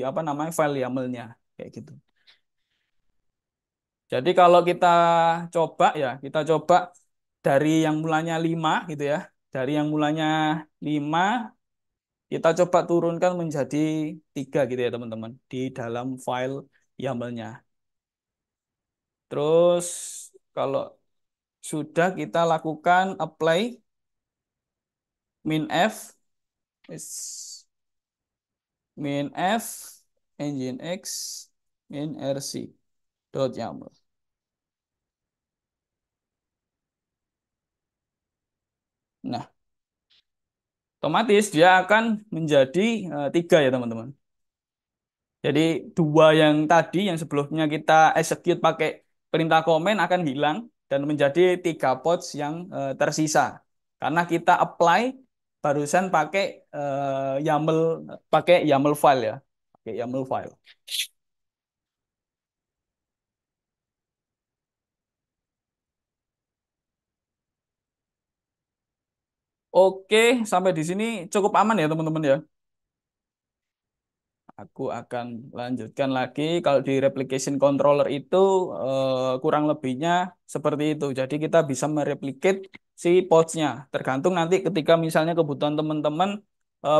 apa namanya file YAML-nya kayak gitu. Jadi kalau kita coba ya, kita coba dari yang mulanya 5 gitu ya. Dari yang mulanya 5 kita coba turunkan menjadi 3 gitu ya teman-teman di dalam file YAML-nya. Terus kalau sudah kita lakukan apply minf is minf nginx minrc dot YAML. Nah, otomatis dia akan menjadi 3 ya teman-teman. Jadi dua yang tadi yang sebelumnya kita execute pakai perintah komen akan hilang dan menjadi 3 pods yang tersisa. Karena kita apply barusan YAML pakai YAML file ya. Pakai YAML file. Oke, sampai di sini cukup aman ya teman-teman ya. Aku akan lanjutkan lagi. Kalau di replication controller itu kurang lebihnya seperti itu. Jadi kita bisa mereplicate si pods-nya. Tergantung nanti ketika misalnya kebutuhan teman-teman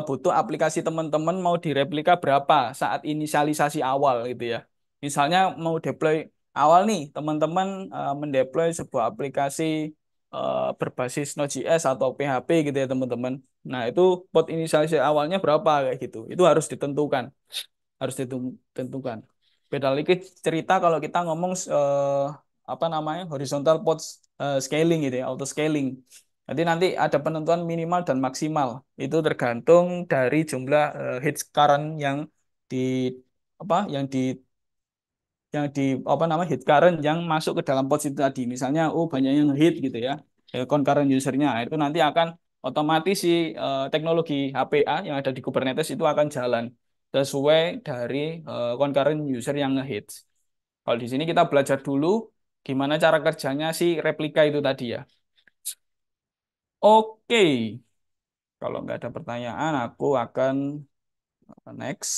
butuh aplikasi teman-teman mau direplika berapa saat inisialisasi awal gitu ya. Misalnya mau deploy awal nih, teman-teman mendeploy sebuah aplikasi berbasis Node.js atau PHP gitu ya teman-teman. Nah, itu pod inisialisasi awalnya berapa kayak gitu. Itu harus ditentukan, harus ditentukan. Beda lagi cerita kalau kita ngomong apa namanya horizontal pod scaling gitu ya, auto scaling. Jadi nanti ada penentuan minimal dan maksimal. Itu tergantung dari jumlah hits current di yang di apa namanya hit current yang masuk ke dalam pods itu tadi. Misalnya oh banyak yang hit gitu ya. Concurrent usernya itu nanti akan otomatis si teknologi HPA yang ada di Kubernetes itu akan jalan sesuai dari concurrent user yang ngehits. Kalau di sini kita belajar dulu gimana cara kerjanya si replika itu tadi ya. Oke, kalau nggak ada pertanyaan aku akan next.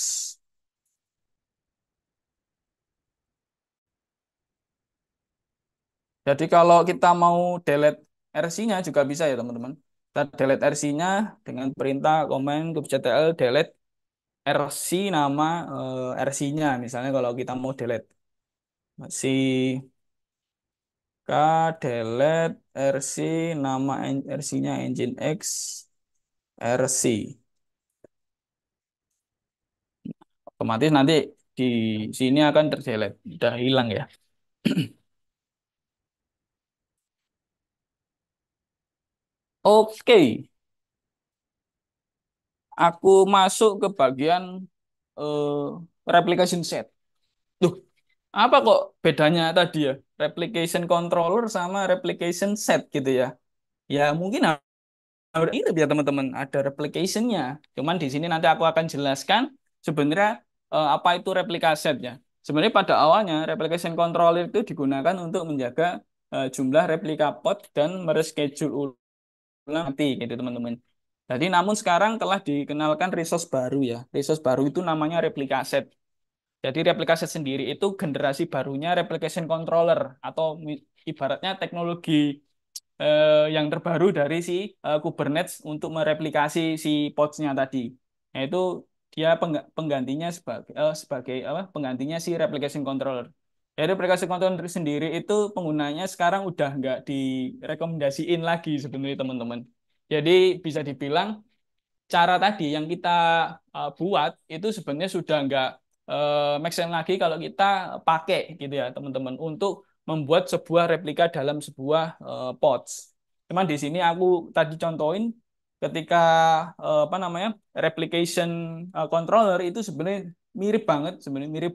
Jadi kalau kita mau delete RC-nya juga bisa ya teman-teman. Kita delete RC-nya dengan perintah command kubectl delete RC nama RC-nya. Misalnya kalau kita mau delete si K delete RC nama RC-nya Nginx RC. Otomatis nanti di sini akan terdelete, udah hilang ya. Oke, aku masuk ke bagian replication set. Duh, apa kok bedanya tadi ya? Replication controller sama replication set gitu ya. Ya mungkin harus itu ya teman-teman, ada replication-nya. Cuman di sini nanti aku akan jelaskan sebenarnya apa itu replica set ya. Sebenarnya pada awalnya replication controller itu digunakan untuk menjaga jumlah replika pod dan mereschedule ulang nanti gitu teman-teman. Jadi namun sekarang telah dikenalkan resource baru ya. Resource baru itu namanya replica set. Jadi replikasi sendiri itu generasi barunya replication controller atau ibaratnya teknologi yang terbaru dari si Kubernetes untuk mereplikasi si pods-nya tadi. Yaitu dia penggantinya sebagai apa? Penggantinya si replication controller. Jadi replication controller sendiri itu penggunanya sekarang udah nggak direkomendasiin lagi sebenarnya teman-teman. Jadi bisa dibilang cara tadi yang kita buat itu sebenarnya sudah nggak make sense lagi kalau kita pakai gitu ya teman-teman untuk membuat sebuah replika dalam sebuah pods. Cuman di sini aku tadi contohin ketika apa namanya replication controller itu sebenarnya mirip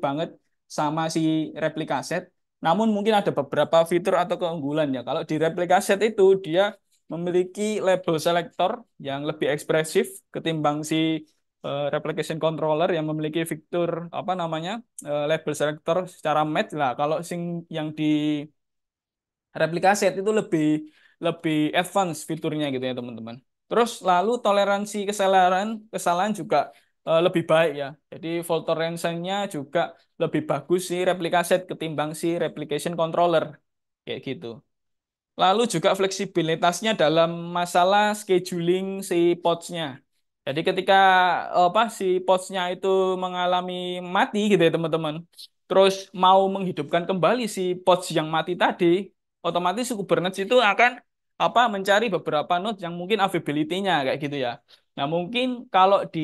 banget sama si replika set. Namun mungkin ada beberapa fitur atau keunggulan ya. Kalau di replika set itu dia memiliki label selector yang lebih ekspresif ketimbang si replication controller yang memiliki fitur apa namanya label selector secara match lah. Kalau yang di replika set itu lebih lebih advance fiturnya gitu ya teman-teman. Terus lalu toleransi kesalahan kesalahan juga lebih baik ya. Jadi fault tolerance-nya juga lebih bagus si replika set ketimbang si replication controller kayak gitu. Lalu juga fleksibilitasnya dalam masalah scheduling si pods-nya. Jadi ketika apa si pods-nya itu mengalami mati gitu ya teman-teman. Terus mau menghidupkan kembali si pods yang mati tadi, otomatis si Kubernetes itu akan apa mencari beberapa node yang mungkin availability-nya kayak gitu ya. Nah, mungkin kalau di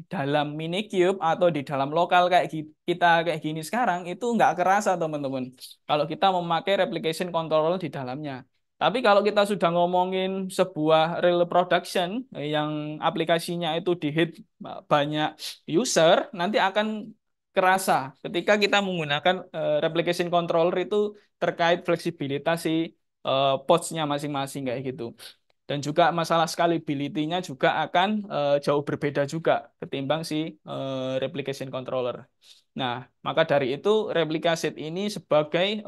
dalam minikube atau di dalam lokal kayak kita kayak gini sekarang itu nggak kerasa teman-teman kalau kita memakai replication control di dalamnya. Tapi kalau kita sudah ngomongin sebuah real production yang aplikasinya itu di-hit banyak user, nanti akan kerasa ketika kita menggunakan replication controller itu terkait fleksibilitas si pods-nya masing-masing kayak gitu. Dan juga masalah scalability-nya juga akan jauh berbeda juga ketimbang si replication controller. Nah, maka dari itu replica set ini sebagai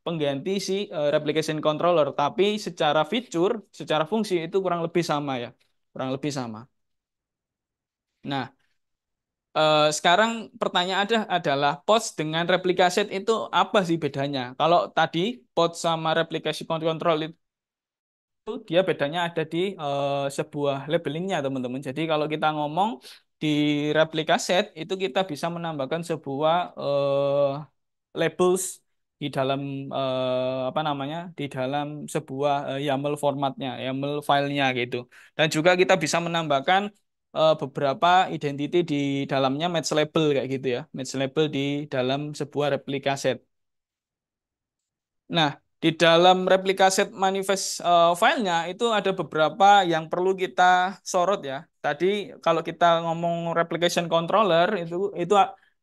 pengganti si replication controller, tapi secara fitur, secara fungsi itu kurang lebih sama ya, kurang lebih sama. Nah, sekarang pertanyaan adalah pods dengan replica set itu apa sih bedanya? Kalau tadi pods sama replication control itu dia bedanya ada di sebuah labelingnya teman-teman. Jadi kalau kita ngomong di replika set itu kita bisa menambahkan sebuah labels di dalam apa namanya di dalam sebuah YAML formatnya, YAML filenya gitu. Dan juga kita bisa menambahkan beberapa identity di dalamnya match label kayak gitu ya, match label di dalam sebuah replika set. Nah, di dalam replika set manifest filenya itu ada beberapa yang perlu kita sorot ya. Tadi kalau kita ngomong replication controller itu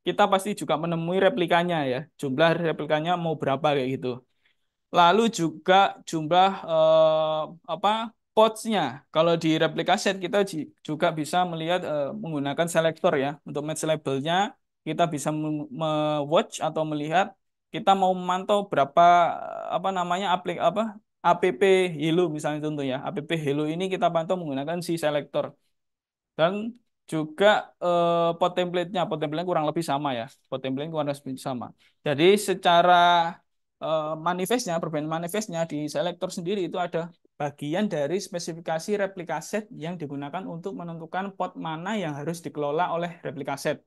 kita pasti juga menemui replikanya ya. Jumlah replikanya mau berapa kayak gitu. Lalu juga jumlah apa pods-nya. Kalau di replika set kita juga bisa melihat menggunakan selektor ya. Untuk match labelnya kita bisa watch atau melihat kita mau memantau berapa apa namanya app Hello misalnya contoh ya. App Hello ini kita pantau menggunakan si selektor. Dan juga pot template-nya kurang lebih sama ya. Pot template kurang lebih sama. Jadi secara manifestnya, perbandingan manifestnya di selektor sendiri itu ada bagian dari spesifikasi replika set yang digunakan untuk menentukan pot mana yang harus dikelola oleh replika set.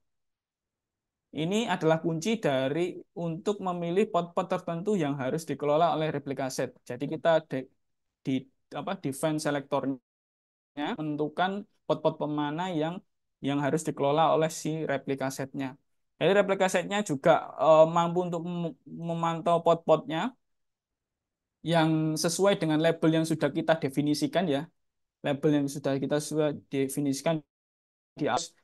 Ini adalah kunci dari untuk memilih pot-pot tertentu yang harus dikelola oleh replika set. Jadi kita di apa define selektornya menentukan pot-pot pemana yang harus dikelola oleh si replika setnya. Jadi replika setnya juga mampu untuk memantau pot-potnya yang sesuai dengan label yang sudah kita definisikan ya. Label yang sudah kita definisikan di atas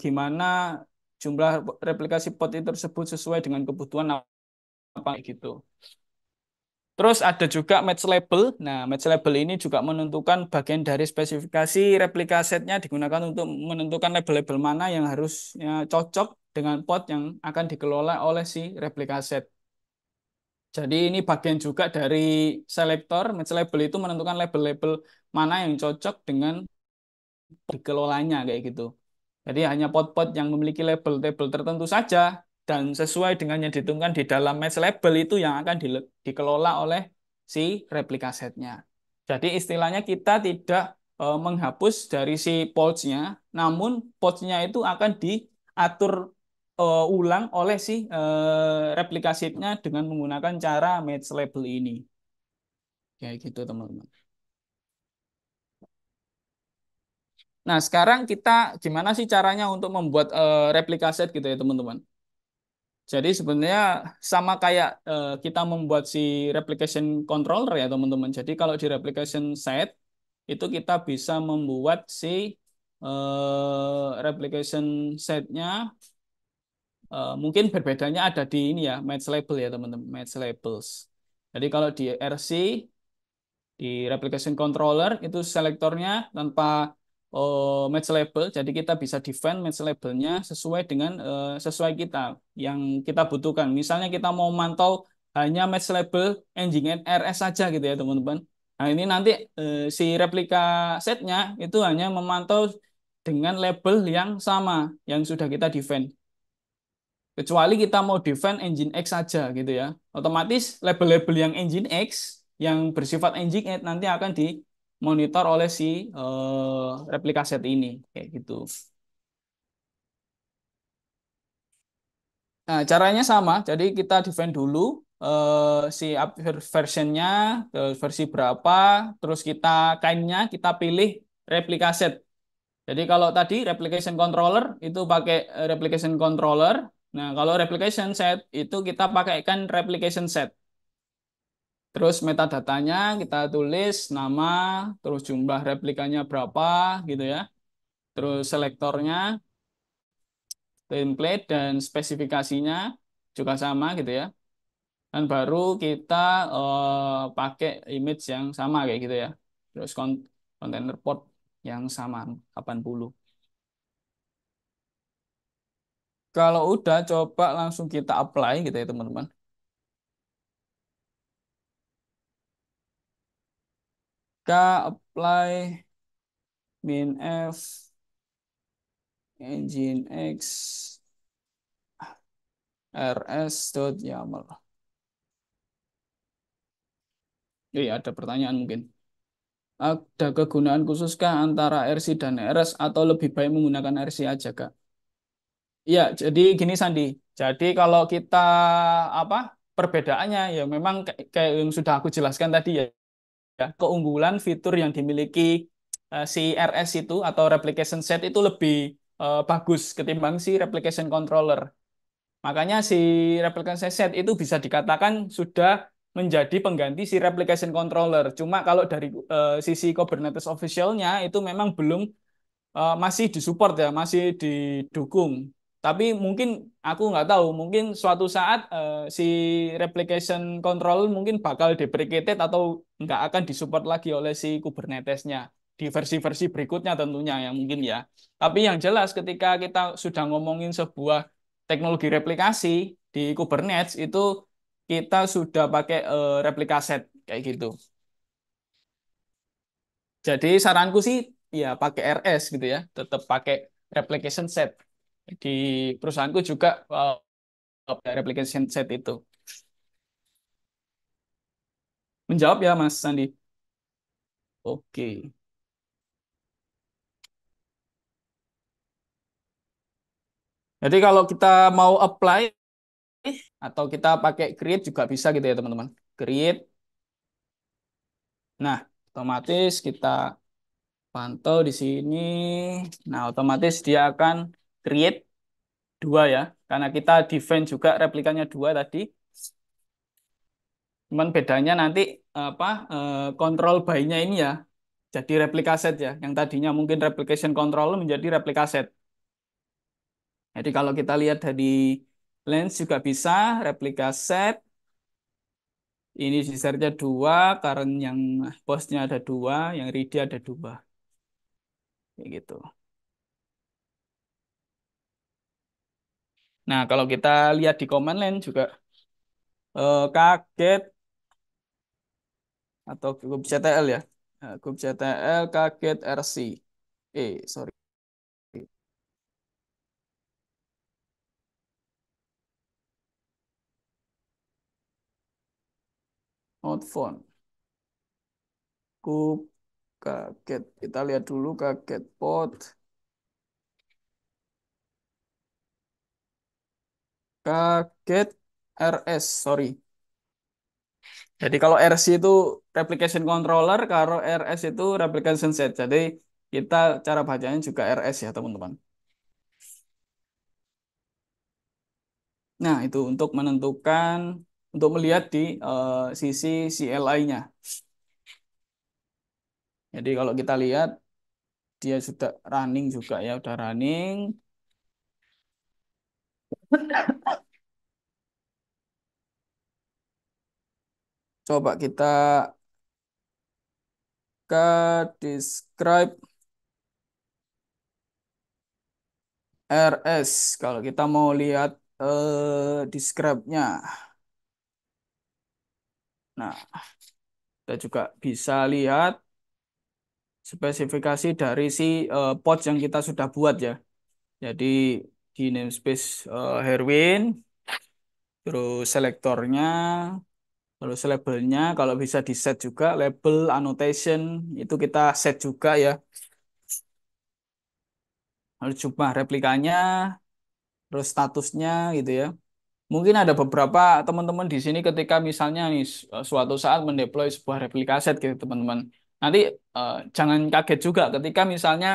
gimana jumlah replikasi pot itu tersebut sesuai dengan kebutuhan apa gitu. Terus ada juga match label. Nah, match label ini juga menentukan bagian dari spesifikasi replika setnya digunakan untuk menentukan label-label mana yang harusnya cocok dengan pot yang akan dikelola oleh si replika set. Jadi ini bagian juga dari selektor, match label itu menentukan label-label mana yang cocok dengan dikelolanya kayak gitu. Jadi hanya pot-pot yang memiliki label-label tertentu saja dan sesuai dengan yang ditentukan di dalam match label itu yang akan dikelola oleh si replika setnya. Jadi istilahnya kita tidak menghapus dari si pods-nya, namun pods-nya itu akan diatur ulang oleh si replika setnya dengan menggunakan cara match label ini. Kayak gitu teman-teman. Nah, sekarang kita gimana sih caranya untuk membuat replika set gitu ya, teman-teman? Jadi sebenarnya sama kayak kita membuat si replication controller ya, teman-teman. Jadi kalau di replication set itu kita bisa membuat si replication setnya mungkin berbedanya ada di ini ya, match label ya, teman-teman, match labels. Jadi kalau di RC di replication controller itu selektornya tanpa match label, jadi kita bisa define match labelnya sesuai dengan sesuai kita yang kita butuhkan. Misalnya kita mau mantau hanya match label engine RS saja gitu ya, teman-teman. Nah, ini nanti si replika setnya itu hanya memantau dengan label yang sama yang sudah kita define. Kecuali kita mau define engine X saja gitu ya. Otomatis label-label yang engine X yang bersifat engine X nanti akan dimonitor oleh si replika set ini kayak gitu. Nah, caranya sama. Jadi kita define dulu si versionnya, versi berapa, terus kita kainnya kita pilih replika set. Jadi kalau tadi replication controller itu pakai replication controller. Nah, kalau replication set itu kita pakaikan replication set. Terus metadatanya kita tulis nama, terus jumlah replikanya berapa gitu ya. Terus selektornya, template dan spesifikasinya juga sama gitu ya. Dan baru kita pakai image yang sama kayak gitu ya. Terus container port yang sama 80. Kalau udah coba langsung kita apply gitu ya, teman-teman. K apply min F engine X rs.yaml. Iya, ada pertanyaan mungkin. Ada kegunaan khususkah antara RC dan RS atau lebih baik menggunakan RC aja, Kak? Iya, jadi gini Sandi. Jadi kalau kita apa perbedaannya ya memang kayak yang sudah aku jelaskan tadi ya, keunggulan fitur yang dimiliki si RS itu atau replication set itu lebih bagus ketimbang si replication controller. Makanya si replication set itu bisa dikatakan sudah menjadi pengganti si replication controller. Cuma kalau dari sisi Kubernetes official-nya itu memang belum masih disupport ya, masih didukung. Tapi mungkin aku nggak tahu, mungkin suatu saat si replication control mungkin bakal deprecated atau nggak akan disupport lagi oleh si Kubernetes-nya di versi-versi berikutnya tentunya ya mungkin ya. Tapi yang jelas ketika kita sudah ngomongin sebuah teknologi replikasi di Kubernetes itu kita sudah pakai replika set kayak gitu. Jadi saranku sih ya pakai RS gitu ya, tetap pakai replication set. Di perusahaanku juga pakai replication set itu. Menjawab ya Mas Sandi. Oke. Jadi kalau kita mau apply atau kita pakai create juga bisa gitu ya teman-teman. Create. Nah, otomatis kita pantau di sini. Nah, otomatis dia akan create dua ya. Karena kita define juga replikanya dua tadi. Cuman bedanya nanti apa control by-nya ini ya jadi replika set ya. Yang tadinya mungkin replication control menjadi replika set. Jadi kalau kita lihat dari lens juga bisa replika set. Ini share-nya dua, current yang postnya ada dua, yang ready ada dua. Kayak gitu. Nah, kalau kita lihat di command line juga kaget atau kubectl ya. Kubectl kaget RC. Sorry. Not found. Kub kaget. Kita lihat dulu kaget pot. Kaget RS, sorry. Jadi kalau RC itu replication controller, kalau RS itu replication set. Jadi kita cara bacanya juga RS ya teman-teman. Nah, itu untuk menentukan, untuk melihat di sisi CLI-nya. Jadi kalau kita lihat dia sudah running juga ya, udah running. Coba kita ke describe RS. Kalau kita mau lihat describe-nya. Nah, kita juga bisa lihat spesifikasi dari si pods yang kita sudah buat ya. Jadi di namespace Herwin, terus selektornya, terus labelnya kalau bisa di set juga, label annotation itu kita set juga ya. Lalu jumlah replikanya, terus statusnya gitu ya. Mungkin ada beberapa teman-teman di sini ketika misalnya nih suatu saat mendeploy sebuah replika set gitu teman-teman. Nanti jangan kaget juga ketika misalnya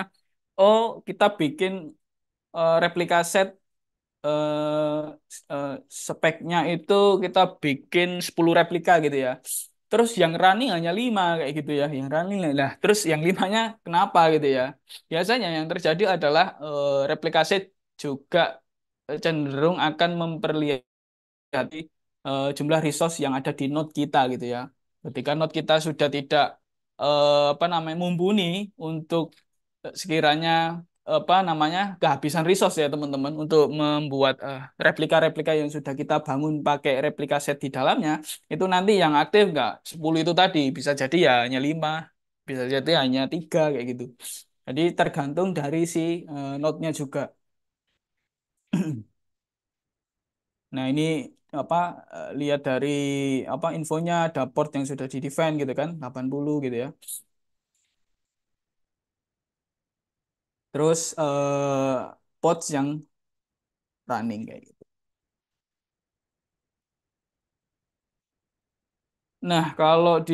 oh kita bikin replika set eh, eh, speknya itu kita bikin 10 replika gitu ya. Terus yang running hanya 5 kayak gitu ya. Yang running lah. Terus yang limanya kenapa gitu ya. Biasanya yang terjadi adalah replika set juga cenderung akan memperlihatkan dari jumlah resource yang ada di node kita gitu ya. Ketika node kita sudah tidak apa namanya mumpuni untuk sekiranya apa namanya kehabisan resource ya teman-teman untuk membuat replika-replika yang sudah kita bangun pakai replika set di dalamnya itu nanti yang aktif nggak 10 itu tadi bisa jadi ya hanya 5 bisa jadi hanya 3 kayak gitu. Jadi tergantung dari si node-nya juga. Nah, ini apa lihat dari apa infonya ada port yang sudah di define gitu kan 80 gitu ya. Terus ports yang running kayak gitu. Nah, kalau di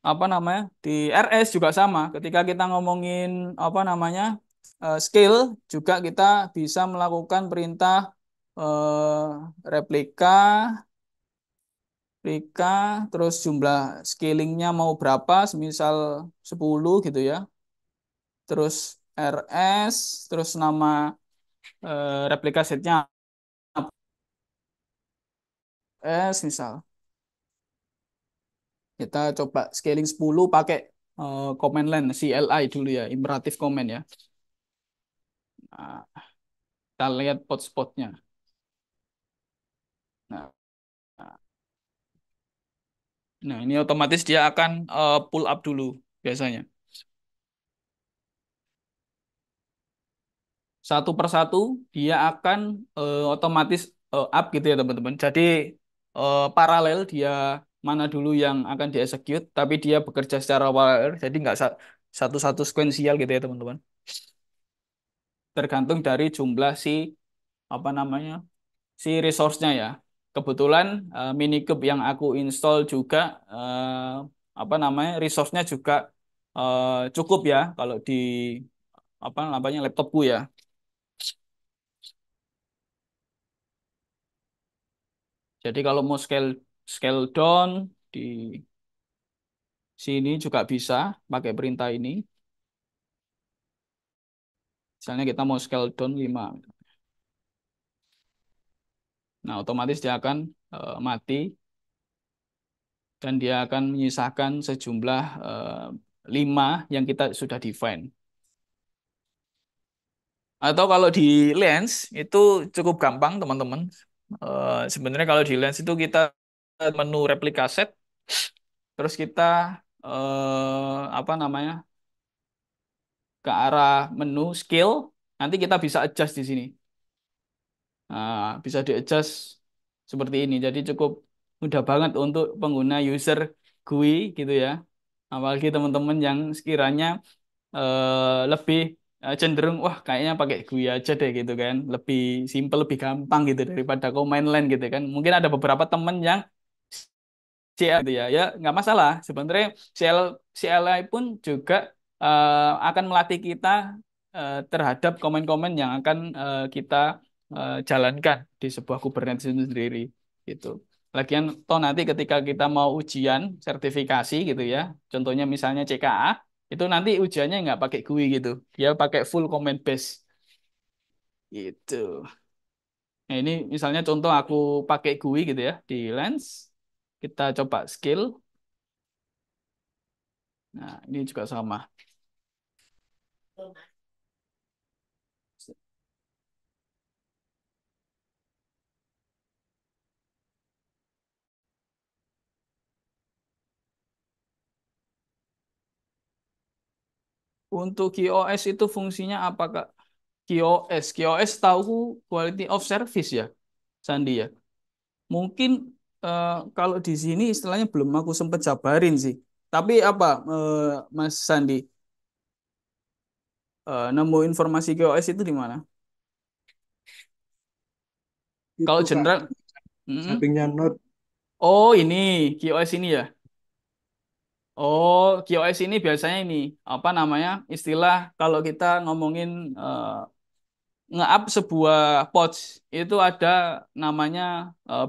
apa namanya? Di RS juga sama. Ketika kita ngomongin apa namanya? Scale juga kita bisa melakukan perintah replika replika terus jumlah scalingnya mau berapa, semisal 10 gitu ya. Terus RS, terus nama replika setnya S misal. Kita coba scaling 10 pakai command line CLI dulu ya, imperatif command ya. Nah, kita lihat pot-spotnya. Nah, nah, ini otomatis dia akan pull up dulu biasanya. Satu persatu dia akan otomatis up gitu ya teman-teman. Jadi paralel dia mana dulu yang akan dieksekut, tapi dia bekerja secara paralel, jadi nggak satu-satu sequential gitu ya teman-teman. Tergantung dari jumlah si apa namanya si resource-nya ya. Kebetulan minikube yang aku install juga apa namanya resource-nya juga cukup ya kalau di apa namanya laptopku ya. Jadi kalau mau scale scale down di sini juga bisa pakai perintah ini. Misalnya kita mau scale down 5. Nah, otomatis dia akan mati dan dia akan menyisakan sejumlah 5 yang kita sudah define. Atau kalau di Lens itu cukup gampang teman-teman. Sebenarnya kalau di Lens itu kita menu replika set, terus kita apa namanya ke arah menu scale, nanti kita bisa adjust di sini. Nah, bisa di-adjust seperti ini. Jadi cukup mudah banget untuk pengguna user GUI gitu ya. Apalagi teman-teman yang sekiranya lebih cenderung wah kayaknya pakai GUI aja deh gitu kan. Lebih simple, lebih gampang gitu daripada command line gitu kan. Mungkin ada beberapa teman yang CL gitu ya. Ya nggak masalah. Sebenarnya CLI pun juga akan melatih kita terhadap komen-komen yang akan kita jalankan di sebuah Kubernetes itu sendiri gitu. Lagian toh nanti ketika kita mau ujian sertifikasi gitu ya, contohnya misalnya CKA, itu nanti ujiannya nggak pakai GUI gitu, dia pakai full comment base gitu. Nah, ini misalnya contoh aku pakai GUI gitu ya di Lens, kita coba skill. Nah, ini juga sama. Untuk QoS itu fungsinya apa, Kak? QoS tahu quality of service ya, Sandi ya. Mungkin kalau di sini istilahnya belum aku sempat jabarin sih. Tapi apa, Mas Sandi, nemu informasi QoS itu di mana? Kalau Itu Kak, general, mm, sampingnya Node. oh ini QoS ini ya. Oh, QoS ini biasanya ini apa namanya istilah kalau kita ngomongin nge-up sebuah pods itu ada namanya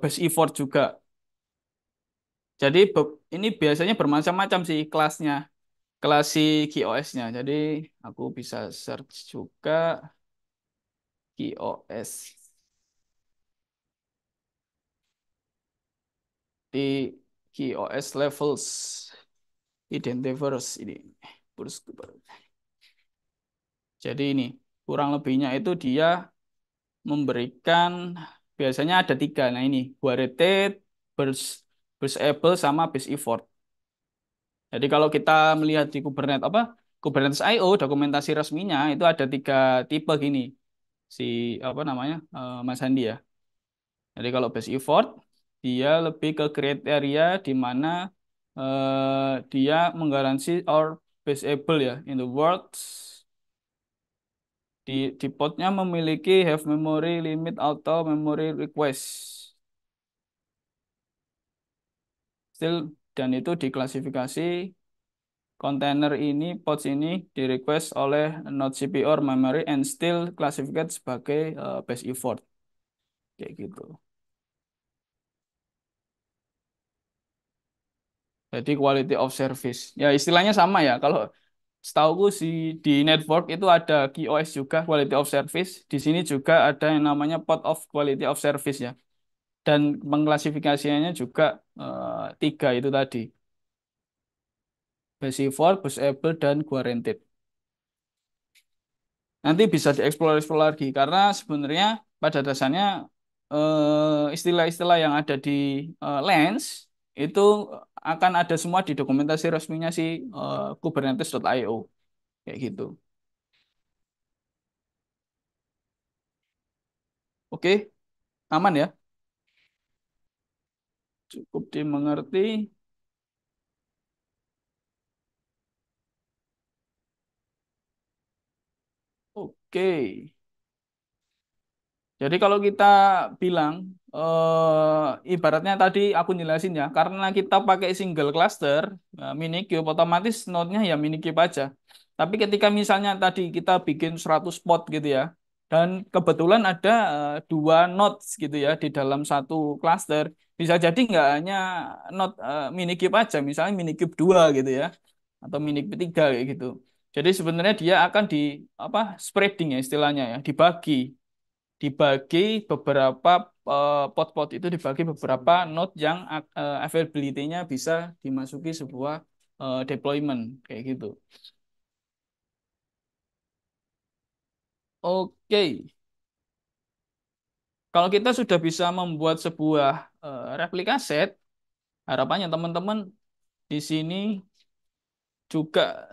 base effort juga. Jadi ini biasanya bermacam-macam sih kelasnya, kelas si QoS-nya. Jadi aku bisa search juga QoS di QoS levels identifiers ini. Jadi ini kurang lebihnya itu dia memberikan biasanya ada tiga. Nah ini Guaranteed, burst, burst able sama base effort. Jadi kalau kita melihat di Kubernetes apa Kubernetes IO dokumentasi resminya itu ada tiga tipe gini si apa namanya Mas Andi ya. Jadi kalau base effort dia lebih ke kriteria di mana dia menggaransi or base able ya. In the words di podnya memiliki have memory limit atau memory request. Still dan itu diklasifikasi kontainer ini, pods ini di request oleh node CPU or memory and still classified sebagai base effort kayak gitu. Jadi quality of service. Ya istilahnya sama ya. Kalau setauku di network itu ada QoS juga quality of service. Di sini juga ada yang namanya pod of quality of service ya. Dan pengklasifikasiannya juga tiga itu tadi. Base effort, base able, dan guaranteed. Nanti bisa dieksplor lagi karena sebenarnya pada dasarnya istilah-istilah yang ada di Lens itu akan ada semua di dokumentasi resminya si Kubernetes.io kayak gitu. Oke, aman ya? Cukup dimengerti. Oke. Jadi kalau kita bilang, ibaratnya tadi aku jelasin ya, karena kita pakai single cluster, minikube, otomatis node-nya ya minikube aja. Tapi ketika misalnya tadi kita bikin 100 pot gitu ya, dan kebetulan ada dua nodes gitu ya di dalam satu cluster, bisa jadi nggak hanya node minikube aja, misalnya minikube 2 gitu ya, atau minikube 3 kayak gitu. Jadi sebenarnya dia akan di apa spreading ya istilahnya ya, dibagi beberapa pot-pot itu dibagi beberapa node yang availability-nya bisa dimasuki sebuah deployment kayak gitu. Oke, kalau kita sudah bisa membuat sebuah replika set, harapannya teman-teman di sini juga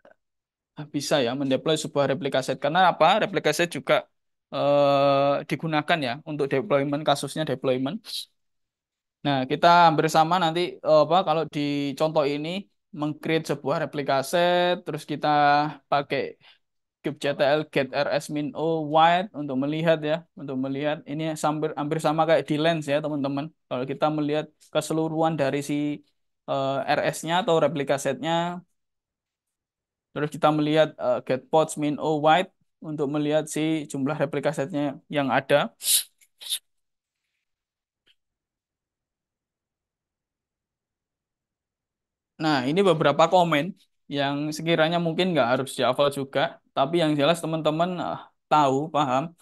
bisa ya mendeploy sebuah replika set. Karena apa? Replika set juga digunakan ya untuk deployment, kasusnya deployment. Nah, kita hampir sama nanti apa kalau di contoh ini meng-create sebuah replika set, terus kita pakai kubectl get rs min o wide untuk melihat ya, untuk melihat ini hampir hampir sama kayak di Lens ya, teman-teman. Kalau kita melihat keseluruhan dari si RS-nya atau replika setnya, Terus kita melihat get pods min o wide untuk melihat si jumlah replika setnya yang ada. Nah, ini beberapa komen yang sekiranya mungkin nggak harus dihafal juga, tapi yang jelas teman-teman tahu, paham,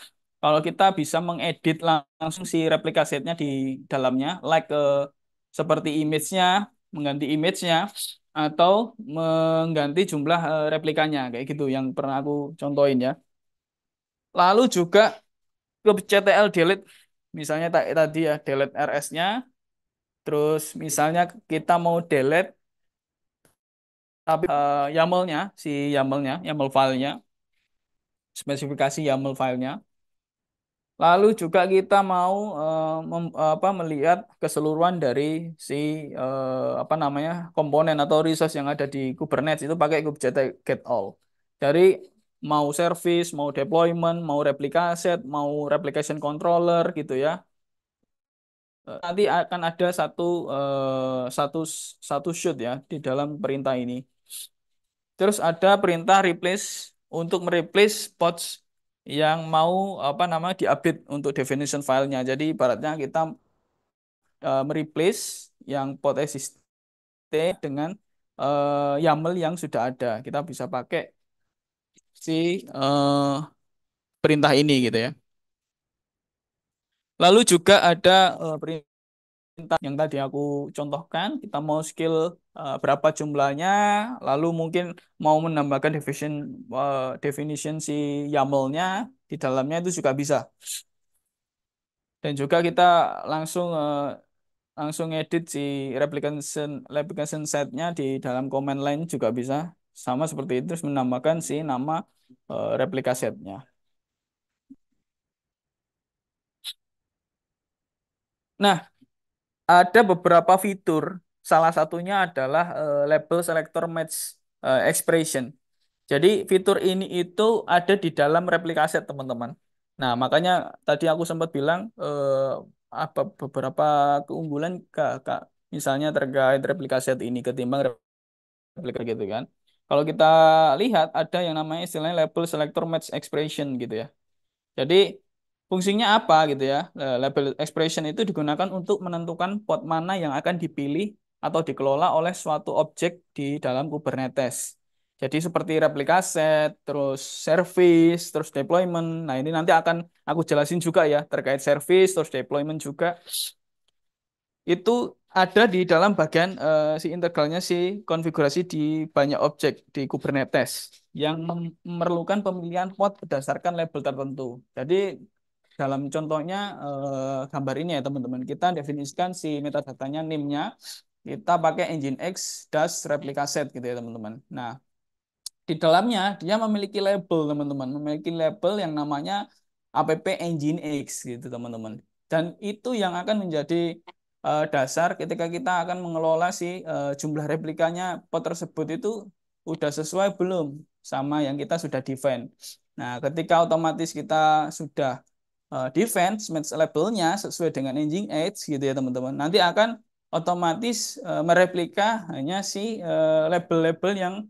kalau kita bisa mengedit langsung si replika setnya di dalamnya, like seperti image-nya, mengganti image-nya, atau mengganti jumlah replikanya, kayak gitu, yang pernah aku contohin ya. Lalu juga ke CTL delete, misalnya tadi ya, delete RS-nya, terus misalnya kita mau delete tapi YAML-nya, si YAML-nya, YAML filenya, spesifikasi YAML filenya. Lalu juga kita mau melihat keseluruhan dari si apa namanya komponen atau resource yang ada di Kubernetes itu pakai kubectl get all. Dari mau service, mau deployment, mau replica set, mau replication controller gitu ya. Nanti akan ada satu satu shoot ya di dalam perintah ini. Terus ada perintah replace untuk mereplace pods yang mau apa nama diupdate untuk definition filenya. Jadi ibaratnya kita mereplace yang pod existing dengan YAML yang sudah ada. Kita bisa pakai si perintah ini gitu ya. Lalu juga ada perintah yang tadi aku contohkan. Kita mau skill berapa jumlahnya, lalu mungkin mau menambahkan definition si YAML-nya di dalamnya itu juga bisa. Dan juga kita langsung langsung edit si replication setnya di dalam command line juga bisa sama seperti itu, terus menambahkan si nama replika setnya. Nah, ada beberapa fitur. Salah satunya adalah label selector match expression. Jadi fitur ini itu ada di dalam replika set, teman-teman. Nah, makanya tadi aku sempat bilang apa beberapa keunggulan Kak, misalnya terkait replika set ini ketimbang replika gitu kan. Kalau kita lihat ada yang namanya istilahnya label selector match expression gitu ya. Jadi fungsinya apa gitu ya? Label expression itu digunakan untuk menentukan port mana yang akan dipilih atau dikelola oleh suatu objek di dalam Kubernetes. Jadi seperti replika set, terus service, terus deployment. Nah, ini nanti akan aku jelasin juga ya terkait service, terus deployment juga itu ada di dalam bagian si integralnya si konfigurasi di banyak objek di Kubernetes yang memerlukan pemilihan pod berdasarkan label tertentu. Jadi dalam contohnya gambar ini ya teman-teman, kita definisikan si metadatanya NIM-nya, kita pakai Nginx dash replica set gitu ya teman-teman. Nah, di dalamnya dia memiliki label teman-teman, memiliki label yang namanya app nginx gitu teman-teman. Dan itu yang akan menjadi dasar ketika kita akan mengelola si jumlah replikanya pod tersebut itu udah sesuai belum sama yang kita sudah define. Nah, ketika otomatis kita sudah define match labelnya sesuai dengan nginx gitu ya teman-teman. Nanti akan otomatis mereplika hanya si label-label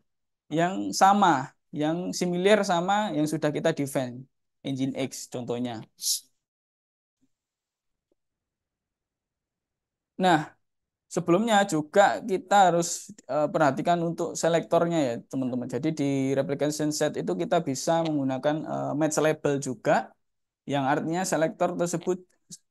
yang sama, yang similar sama yang sudah kita define. Engine X contohnya. Nah, sebelumnya juga kita harus perhatikan untuk selektornya ya, teman-teman. Jadi di replication set itu kita bisa menggunakan match label juga, yang artinya selektor tersebut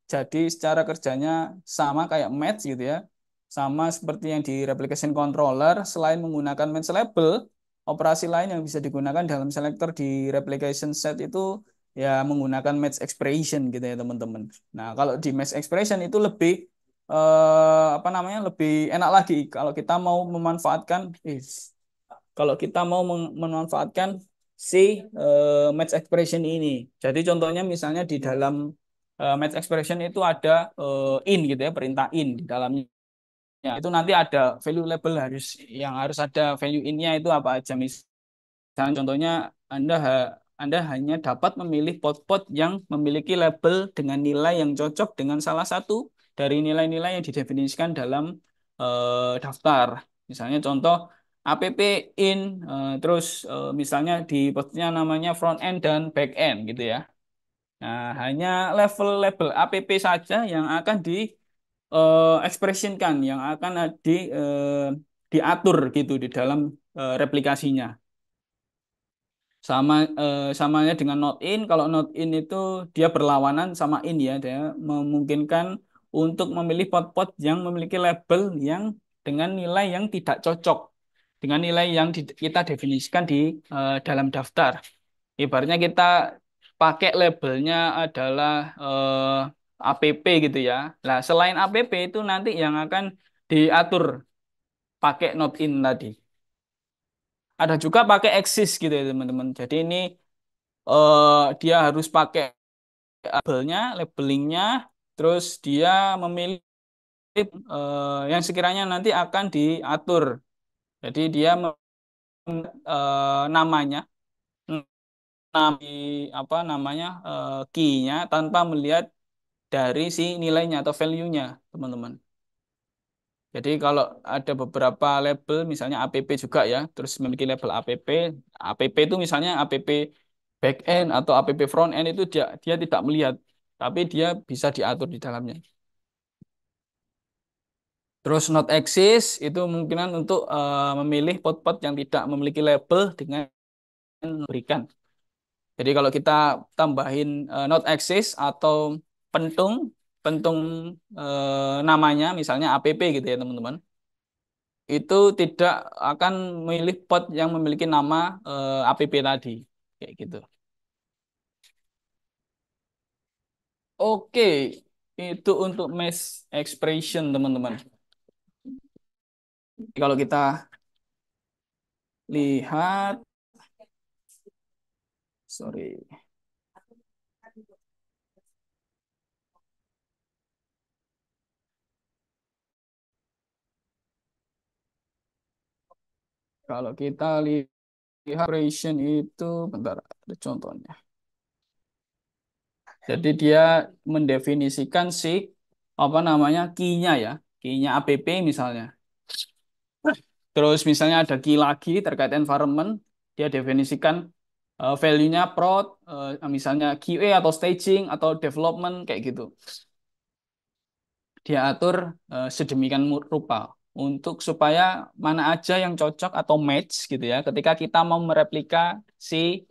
jadi secara kerjanya sama kayak match gitu ya. Sama seperti yang di replication controller, selain menggunakan match label, operasi lain yang bisa digunakan dalam selektor di replication set itu ya menggunakan match expression gitu ya teman-teman. Nah, kalau di match expression itu lebih apa namanya lebih enak lagi kalau kita mau memanfaatkan kalau kita mau memanfaatkan si match expression ini. Jadi contohnya misalnya di dalam match expression itu ada in gitu ya, perintah in di dalamnya. Itu nanti ada value label yang harus ada value innya itu apa aja. Misalnya contohnya Anda hanya dapat memilih pot-pot yang memiliki label dengan nilai yang cocok dengan salah satu dari nilai-nilai yang didefinisikan dalam daftar. Misalnya contoh app in, terus misalnya di posnya namanya front end dan back end gitu ya. Nah, hanya level-level app saja yang akan di expressionkan, yang akan diatur gitu di dalam replikasinya. Samanya dengan not in, kalau not in itu dia berlawanan sama in ya, dia memungkinkan untuk memilih pot-pot yang memiliki label yang dengan nilai yang tidak cocok dengan nilai yang kita definisikan di dalam daftar. Ibaratnya kita pakai labelnya adalah app gitu ya. Nah, selain app itu nanti yang akan diatur pakai not in tadi. Ada juga pakai exist gitu ya teman-teman. Jadi ini dia harus pakai labelingnya, terus dia memilih yang sekiranya nanti akan diatur. Jadi dia namanya, apa namanya, key-nya tanpa melihat dari si nilainya atau value-nya, teman-teman. Jadi kalau ada beberapa label, misalnya app juga ya, terus memiliki label app itu misalnya app backend atau app frontend itu dia dia tidak melihat, tapi dia bisa diatur di dalamnya. Terus not exist itu kemungkinan untuk memilih pot-pot yang tidak memiliki label dengan memberikan. Jadi kalau kita tambahin not exist atau pentung pentung namanya misalnya app gitu ya teman-teman. Itu tidak akan memilih pot yang memiliki nama app tadi kayak gitu. Oke, itu untuk mesh expression teman-teman. Kalau kita lihat, sorry, kalau kita lihat expression itu, bentar, ada contohnya. Jadi dia mendefinisikan si apa namanya key-nya ya, key-nya app misalnya. Terus misalnya ada key lagi terkait environment, dia definisikan value-nya prod, misalnya QA atau staging atau development kayak gitu. Dia atur sedemikian rupa untuk supaya mana aja yang cocok atau match gitu ya ketika kita mau mereplikasi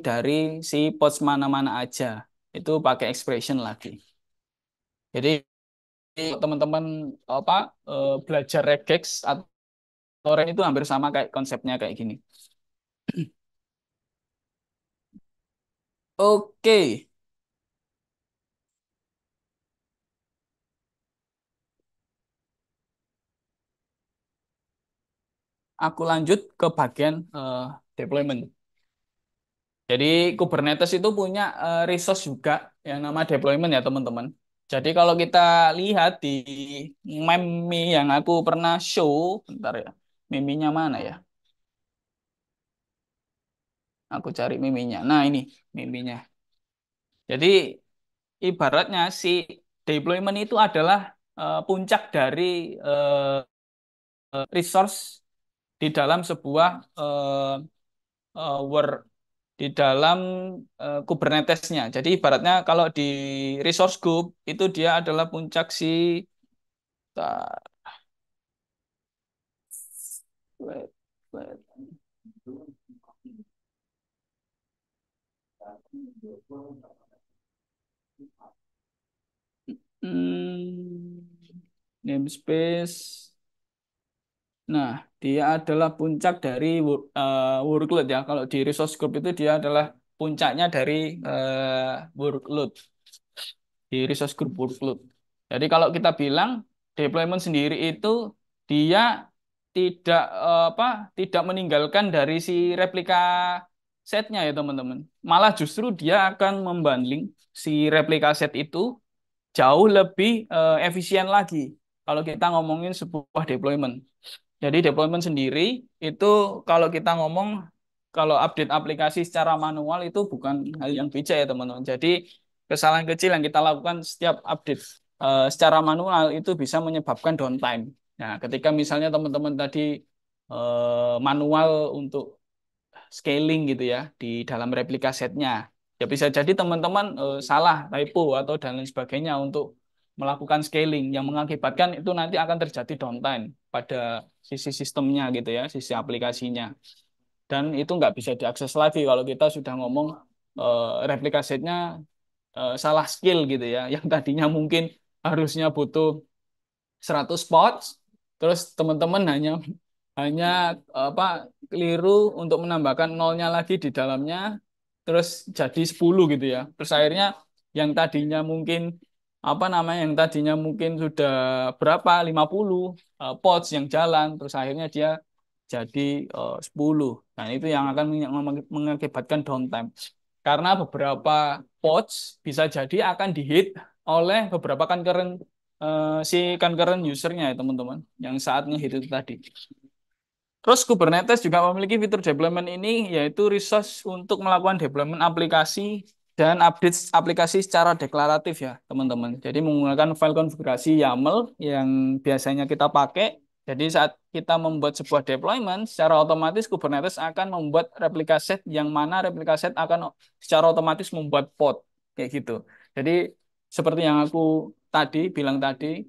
dari si pods mana-mana aja. Itu pakai expression lagi. Jadi teman-teman apa belajar regex atau ren itu hampir sama kayak konsepnya kayak gini. Oke, aku lanjut ke bagian deployment. Jadi Kubernetes itu punya resource juga yang nama deployment ya teman-teman. Jadi kalau kita lihat di meme yang aku pernah show, bentar ya, meme-nya mana ya? Aku cari meme-nya. Nah ini meme-nya. Jadi ibaratnya si deployment itu adalah puncak dari resource di dalam sebuah work di dalam Kubernetes-nya. Jadi ibaratnya kalau di resource group itu dia adalah puncak si ta- wait, wait. Hmm, namespace. Nah, dia adalah puncak dari workload ya. Kalau di resource group itu dia adalah puncaknya dari workload di resource group workload. Jadi kalau kita bilang deployment sendiri itu dia tidak apa tidak meninggalkan dari si replika setnya ya teman-teman. Malah justru dia akan membanding si replika set itu jauh lebih efisien lagi kalau kita ngomongin sebuah deployment. Jadi deployment sendiri itu kalau kita ngomong kalau update aplikasi secara manual itu bukan hal yang bijak ya teman-teman. Jadi kesalahan kecil yang kita lakukan setiap update secara manual itu bisa menyebabkan downtime. Nah, ketika misalnya teman-teman tadi manual untuk scaling gitu ya di dalam replika setnya. Ya bisa jadi teman-teman salah, typo atau dan lain sebagainya untuk melakukan scaling yang mengakibatkan itu nanti akan terjadi downtime pada sisi sistemnya gitu ya, sisi aplikasinya. Dan itu nggak bisa diakses lagi kalau kita sudah ngomong replika setnya salah skill gitu ya, yang tadinya mungkin harusnya butuh 100 pots, terus teman-teman hanya hanya apa keliru untuk menambahkan nolnya lagi di dalamnya, terus jadi 10 gitu ya. Terus akhirnya yang tadinya mungkin apa namanya yang tadinya mungkin sudah berapa 50 pots yang jalan, terus akhirnya dia jadi 10. Nah, itu yang akan mengakibatkan downtime. Karena beberapa pods bisa jadi akan dihit oleh beberapa concurrent si concurrent usernya ya teman-teman yang saat ngehit itu tadi. Terus Kubernetes juga memiliki fitur deployment ini yaitu resource untuk melakukan deployment aplikasi dan update aplikasi secara deklaratif ya teman-teman. Jadi menggunakan file konfigurasi YAML yang biasanya kita pakai. Jadi saat kita membuat sebuah deployment, secara otomatis Kubernetes akan membuat replika set yang mana replika set akan secara otomatis membuat pod kayak gitu. Jadi seperti yang aku tadi bilang tadi,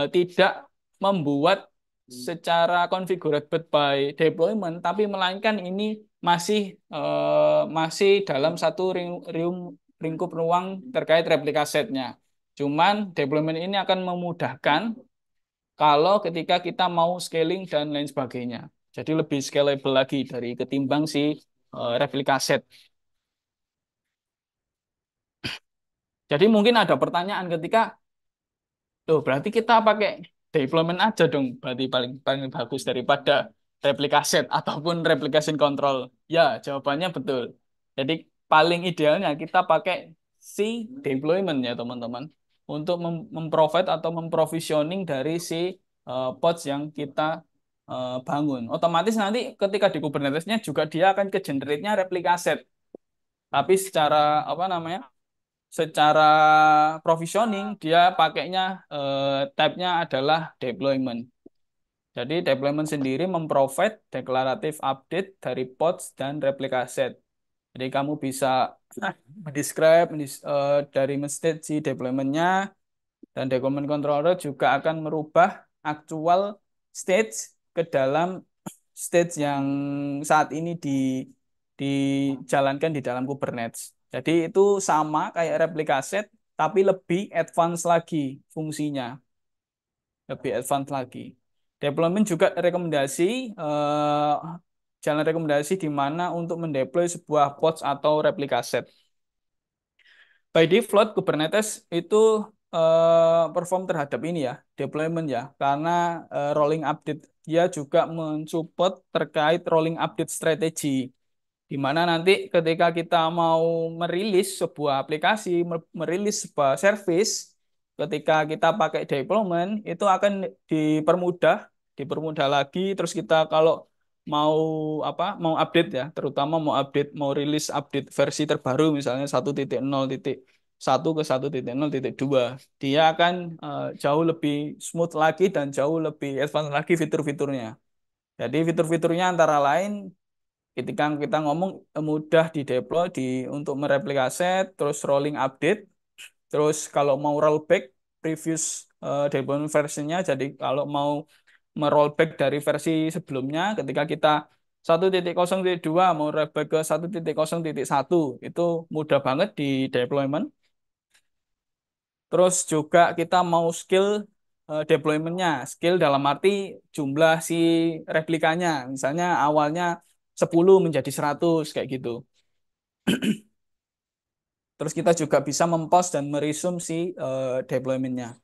tidak membuat secara configurable by deployment, tapi melainkan ini masih dalam satu lingkup ruang terkait replika setnya. Cuman deployment ini akan memudahkan kalau ketika kita mau scaling dan lain sebagainya. Jadi lebih scalable lagi dari ketimbang si replika set. Jadi mungkin ada pertanyaan ketika tuh, berarti kita pakai deployment aja dong. Berarti paling paling bagus daripada replika set ataupun replication control. Ya, jawabannya betul. Jadi paling idealnya kita pakai si deployment ya teman-teman untuk memprovide atau memprovisioning dari si pods yang kita bangun. Otomatis nanti ketika di Kubernetes-nya juga dia akan ke generate-nya replika set. Tapi secara apa namanya? Secara provisioning dia pakainya tab-nya adalah deployment. Jadi deployment sendiri memprovide deklaratif update dari pods dan replika set. Jadi kamu bisa mendescribe dari state si deployment-nya dan deployment controller juga akan merubah actual state ke dalam stage yang saat ini dijalankan di dalam Kubernetes. Jadi itu sama kayak replika set, tapi lebih advance lagi fungsinya, lebih advance lagi. Deployment juga rekomendasi, jalan rekomendasi di mana untuk mendeploy sebuah pods atau replika set. By default Kubernetes itu perform terhadap ini ya, deployment ya, karena rolling update dia juga mensupport terkait rolling update strategi. Di mana nanti ketika kita mau merilis sebuah aplikasi, merilis sebuah service, ketika kita pakai deployment, itu akan dipermudah, dipermudah lagi. Terus kita kalau mau mau update ya, terutama mau update, mau rilis update versi terbaru, misalnya 1.0.1 ke 1.0.2, dia akan jauh lebih smooth lagi dan jauh lebih advance lagi fitur-fiturnya. Jadi fitur-fiturnya antara lain ketika kita ngomong mudah di deploy untuk mereplika set, terus rolling update, terus kalau mau rollback previous deployment versionnya, jadi kalau mau merollback dari versi sebelumnya, ketika kita 1.0.2 mau rollback ke 1.0.1 itu mudah banget di deployment. Terus juga kita mau skill deploymentnya, skill dalam arti jumlah si replikanya, misalnya awalnya 10 menjadi 100 kayak gitu. Terus kita juga bisa mempost dan meresume si deployment-nya.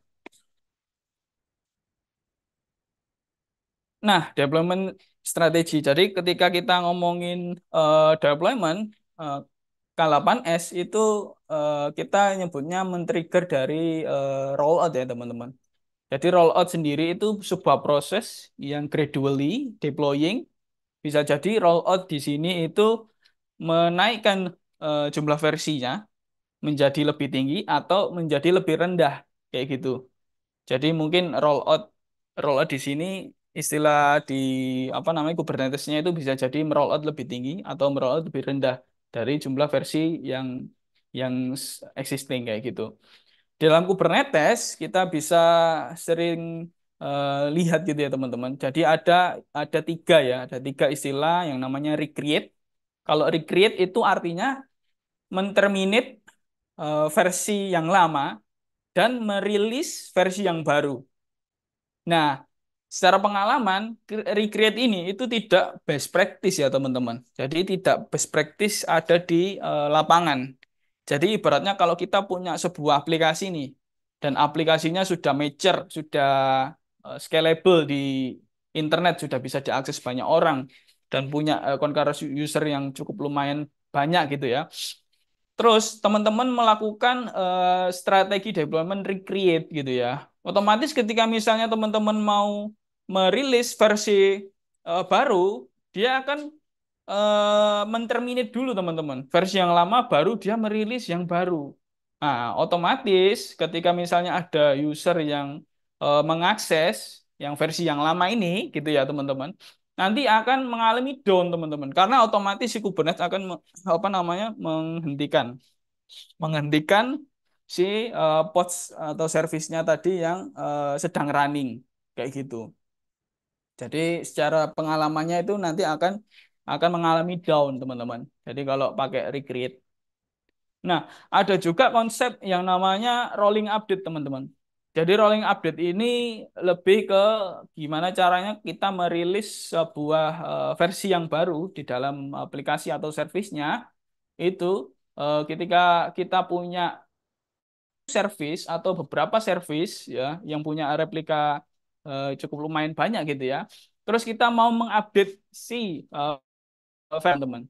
Nah, deployment strategi. Jadi ketika kita ngomongin deployment, eh, K8S itu kita nyebutnya men-trigger dari rollout ya teman-teman. Jadi rollout sendiri itu sebuah proses yang gradually deploying. Bisa jadi rollout di sini itu menaikkan jumlah versinya menjadi lebih tinggi atau menjadi lebih rendah kayak gitu. Jadi mungkin rollout rollout di sini istilah di apa namanya Kubernetesnya itu bisa jadi merollout lebih tinggi atau merollout lebih rendah dari jumlah versi yang existing kayak gitu. Dalam Kubernetes kita bisa sering lihat gitu ya teman-teman. Jadi ada tiga ya, ada tiga istilah yang namanya recreate. Kalau recreate itu artinya menterminate versi yang lama dan merilis versi yang baru. Nah, secara pengalaman, recreate ini itu tidak best practice ya teman-teman. Jadi tidak best practice ada di lapangan. Jadi ibaratnya kalau kita punya sebuah aplikasi nih, dan aplikasinya sudah mature, sudah scalable di internet, sudah bisa diakses banyak orang, dan punya concurrent user yang cukup lumayan banyak gitu ya. Terus teman-teman melakukan strategi deployment recreate gitu ya. Otomatis ketika misalnya teman-teman mau merilis versi baru, dia akan menterminate dulu teman-teman. Versi yang lama baru dia merilis yang baru. Nah, otomatis ketika misalnya ada user yang mengakses yang versi yang lama ini gitu ya teman-teman, nanti akan mengalami down teman-teman karena otomatis si Kubernetes akan apa namanya menghentikan si pods atau servisnya tadi yang sedang running kayak gitu. Jadi secara pengalamannya itu nanti akan mengalami down teman-teman. Jadi kalau pakai recreate. Nah, ada juga konsep yang namanya rolling update teman-teman. Jadi rolling update ini lebih ke gimana caranya kita merilis sebuah versi yang baru di dalam aplikasi atau servisnya itu ketika kita punya service atau beberapa service ya yang punya replika cukup lumayan banyak gitu ya. Terus kita mau mengupdate si teman-teman,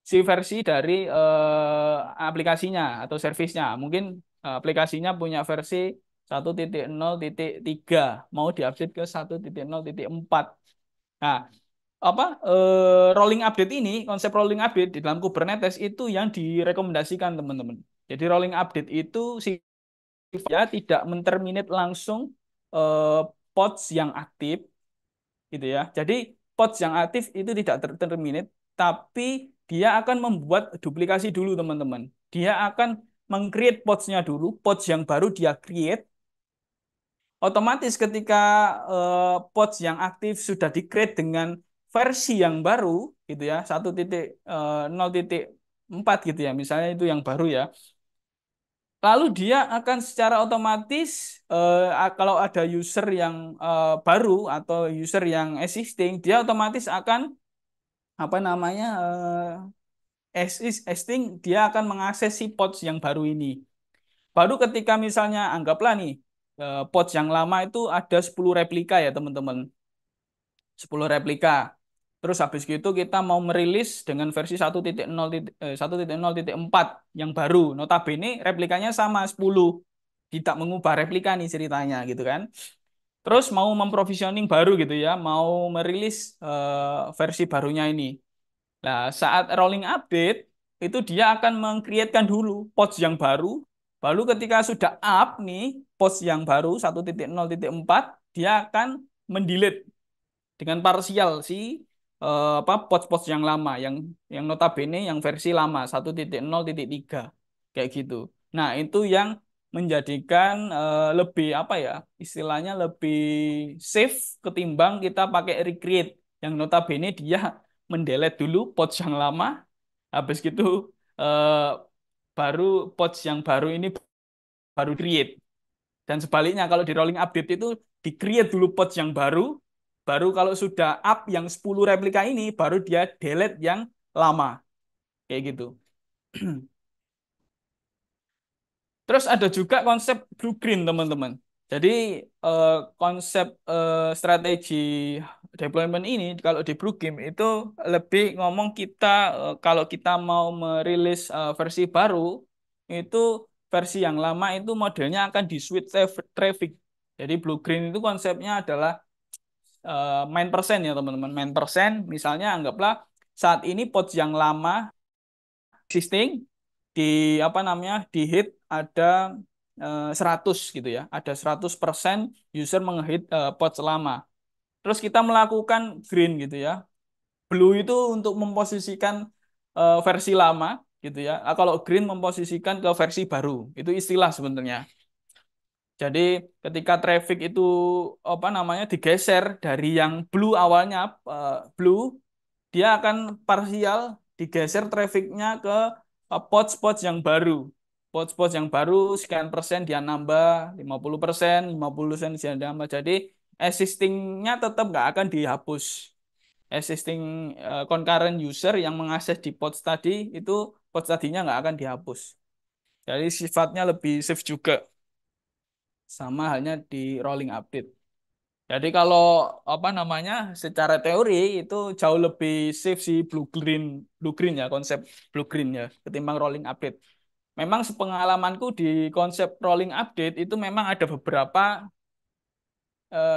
si versi dari aplikasinya atau servisnya. Mungkin aplikasinya punya versi 1.0.3 mau diupdate ke 1.0.4. Nah, apa rolling update ini, konsep rolling update di dalam Kubernetes itu yang direkomendasikan teman-teman. Jadi rolling update itu ya tidak menterminate langsung eh, pods yang aktif gitu ya. Jadi pods yang aktif itu tidak terterminate, tapi dia akan membuat duplikasi dulu teman-teman. Dia akan meng-create pods-nya dulu, pods yang baru dia create. Otomatis ketika pods yang aktif sudah di-create dengan versi yang baru gitu ya, 1.0.4 gitu ya, misalnya itu yang baru ya. Lalu dia akan secara otomatis kalau ada user yang baru atau user yang existing, dia otomatis akan apa namanya existing, dia akan mengakses si pods yang baru ini. Baru ketika misalnya anggaplah nih pods yang lama itu ada 10 replika ya teman-teman. 10 replika. Terus habis gitu kita mau merilis dengan versi 1.0.4 yang baru. Notabene replikanya sama 10. Tidak mengubah replika nih ceritanya gitu kan. Terus mau memprovisioning baru gitu ya, mau merilis versi barunya ini. Nah, saat rolling update itu dia akan mengcreatekan dulu pods yang baru. Baru ketika sudah up nih pods yang baru 1.0.4 dia akan mendelete dengan parsial si apa pods-pods yang lama yang notabene yang versi lama 1.0.3 kayak gitu. Nah, itu yang menjadikan lebih apa ya? Istilahnya lebih safe ketimbang kita pakai recreate yang notabene dia mendelete dulu pods yang lama habis gitu eh, baru pods yang baru ini baru create. Dan sebaliknya kalau di rolling update itu di-create dulu pods yang baru, baru kalau sudah up yang 10 replika ini, baru dia delete yang lama. Kayak gitu. Terus ada juga konsep blue green, teman-teman. Jadi eh, konsep strategi deployment ini kalau di blue green itu lebih ngomong kita kalau kita mau merilis versi baru itu versi yang lama itu modelnya akan di switch traffic. Jadi blue green itu konsepnya adalah main persen ya teman-teman. Main persen misalnya anggaplah saat ini pods yang lama existing di apa namanya di hit ada 100 gitu ya. Ada 100% user menghit pods lama. terus kita melakukan green gitu ya. Blue itu untuk memposisikan versi lama gitu ya. Kalau green memposisikan ke versi baru. Itu istilah sebenarnya. Jadi ketika traffic itu apa namanya digeser dari yang blue awalnya blue, dia akan parsial digeser trafficnya ke pods-pods yang baru. Pods-pods yang baru sekian persen dia nambah 50%, 50% dia nambah. Jadi existingnya tetap nggak akan dihapus. Existing concurrent user yang mengakses di pods tadi itu pods tadinya nggak akan dihapus. Jadi sifatnya lebih safe juga. Sama halnya di rolling update. Jadi kalau apa namanya secara teori itu jauh lebih safe si blue green ya konsep blue green ya ketimbang rolling update. Memang sepengalamanku di konsep rolling update itu memang ada beberapa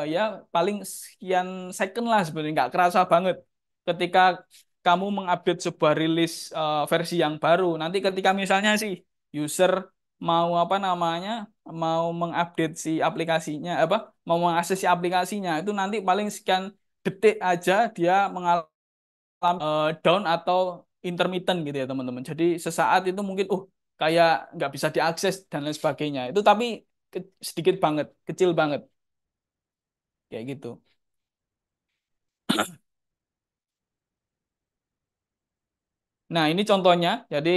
ya paling sekian second lah sebenarnya nggak kerasa banget ketika kamu mengupdate sebuah rilis versi yang baru. Nanti ketika misalnya sih user mau apa namanya mau mengupdate si aplikasinya apa mau mengakses si aplikasinya itu nanti paling sekian detik aja dia mengalami down atau intermittent gitu ya teman-teman. Jadi sesaat itu mungkin kayak nggak bisa diakses dan lain sebagainya. Itu tapi sedikit banget, kecil banget kayak gitu. Nah, ini contohnya. Jadi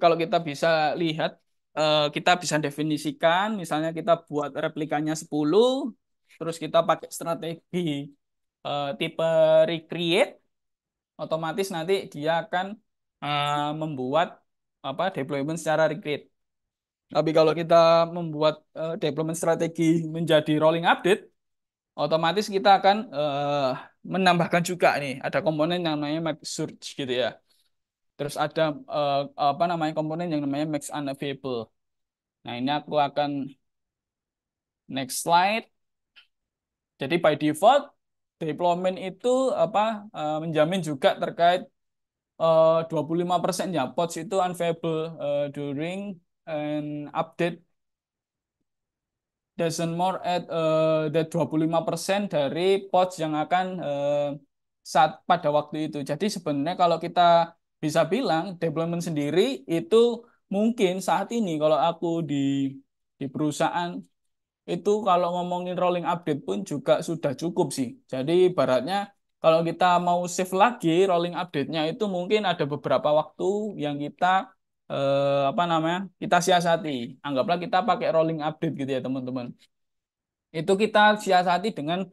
kalau kita bisa lihat, kita bisa definisikan, misalnya kita buat replikanya 10, terus kita pakai strategi tipe recreate, otomatis nanti dia akan membuat apa deployment secara recreate. Tapi kalau kita membuat deployment strategi menjadi rolling update, otomatis kita akan menambahkan juga nih, ada komponen yang namanya map search gitu ya. Terus ada apa namanya komponen yang namanya max unavailable. Nah, ini aku akan next slide. Jadi by default deployment itu apa menjamin juga terkait 25% ya pods itu unavailable during an update doesn't more at the 25% dari pods yang akan saat pada waktu itu. Jadi sebenarnya kalau kita bisa bilang deployment sendiri itu mungkin saat ini kalau aku di perusahaan itu kalau ngomongin rolling update pun juga sudah cukup sih. Jadi ibaratnya kalau kita mau save lagi rolling update-nya itu mungkin ada beberapa waktu yang kita apa namanya kita siasati. Anggaplah kita pakai rolling update gitu ya teman-teman. Itu kita siasati dengan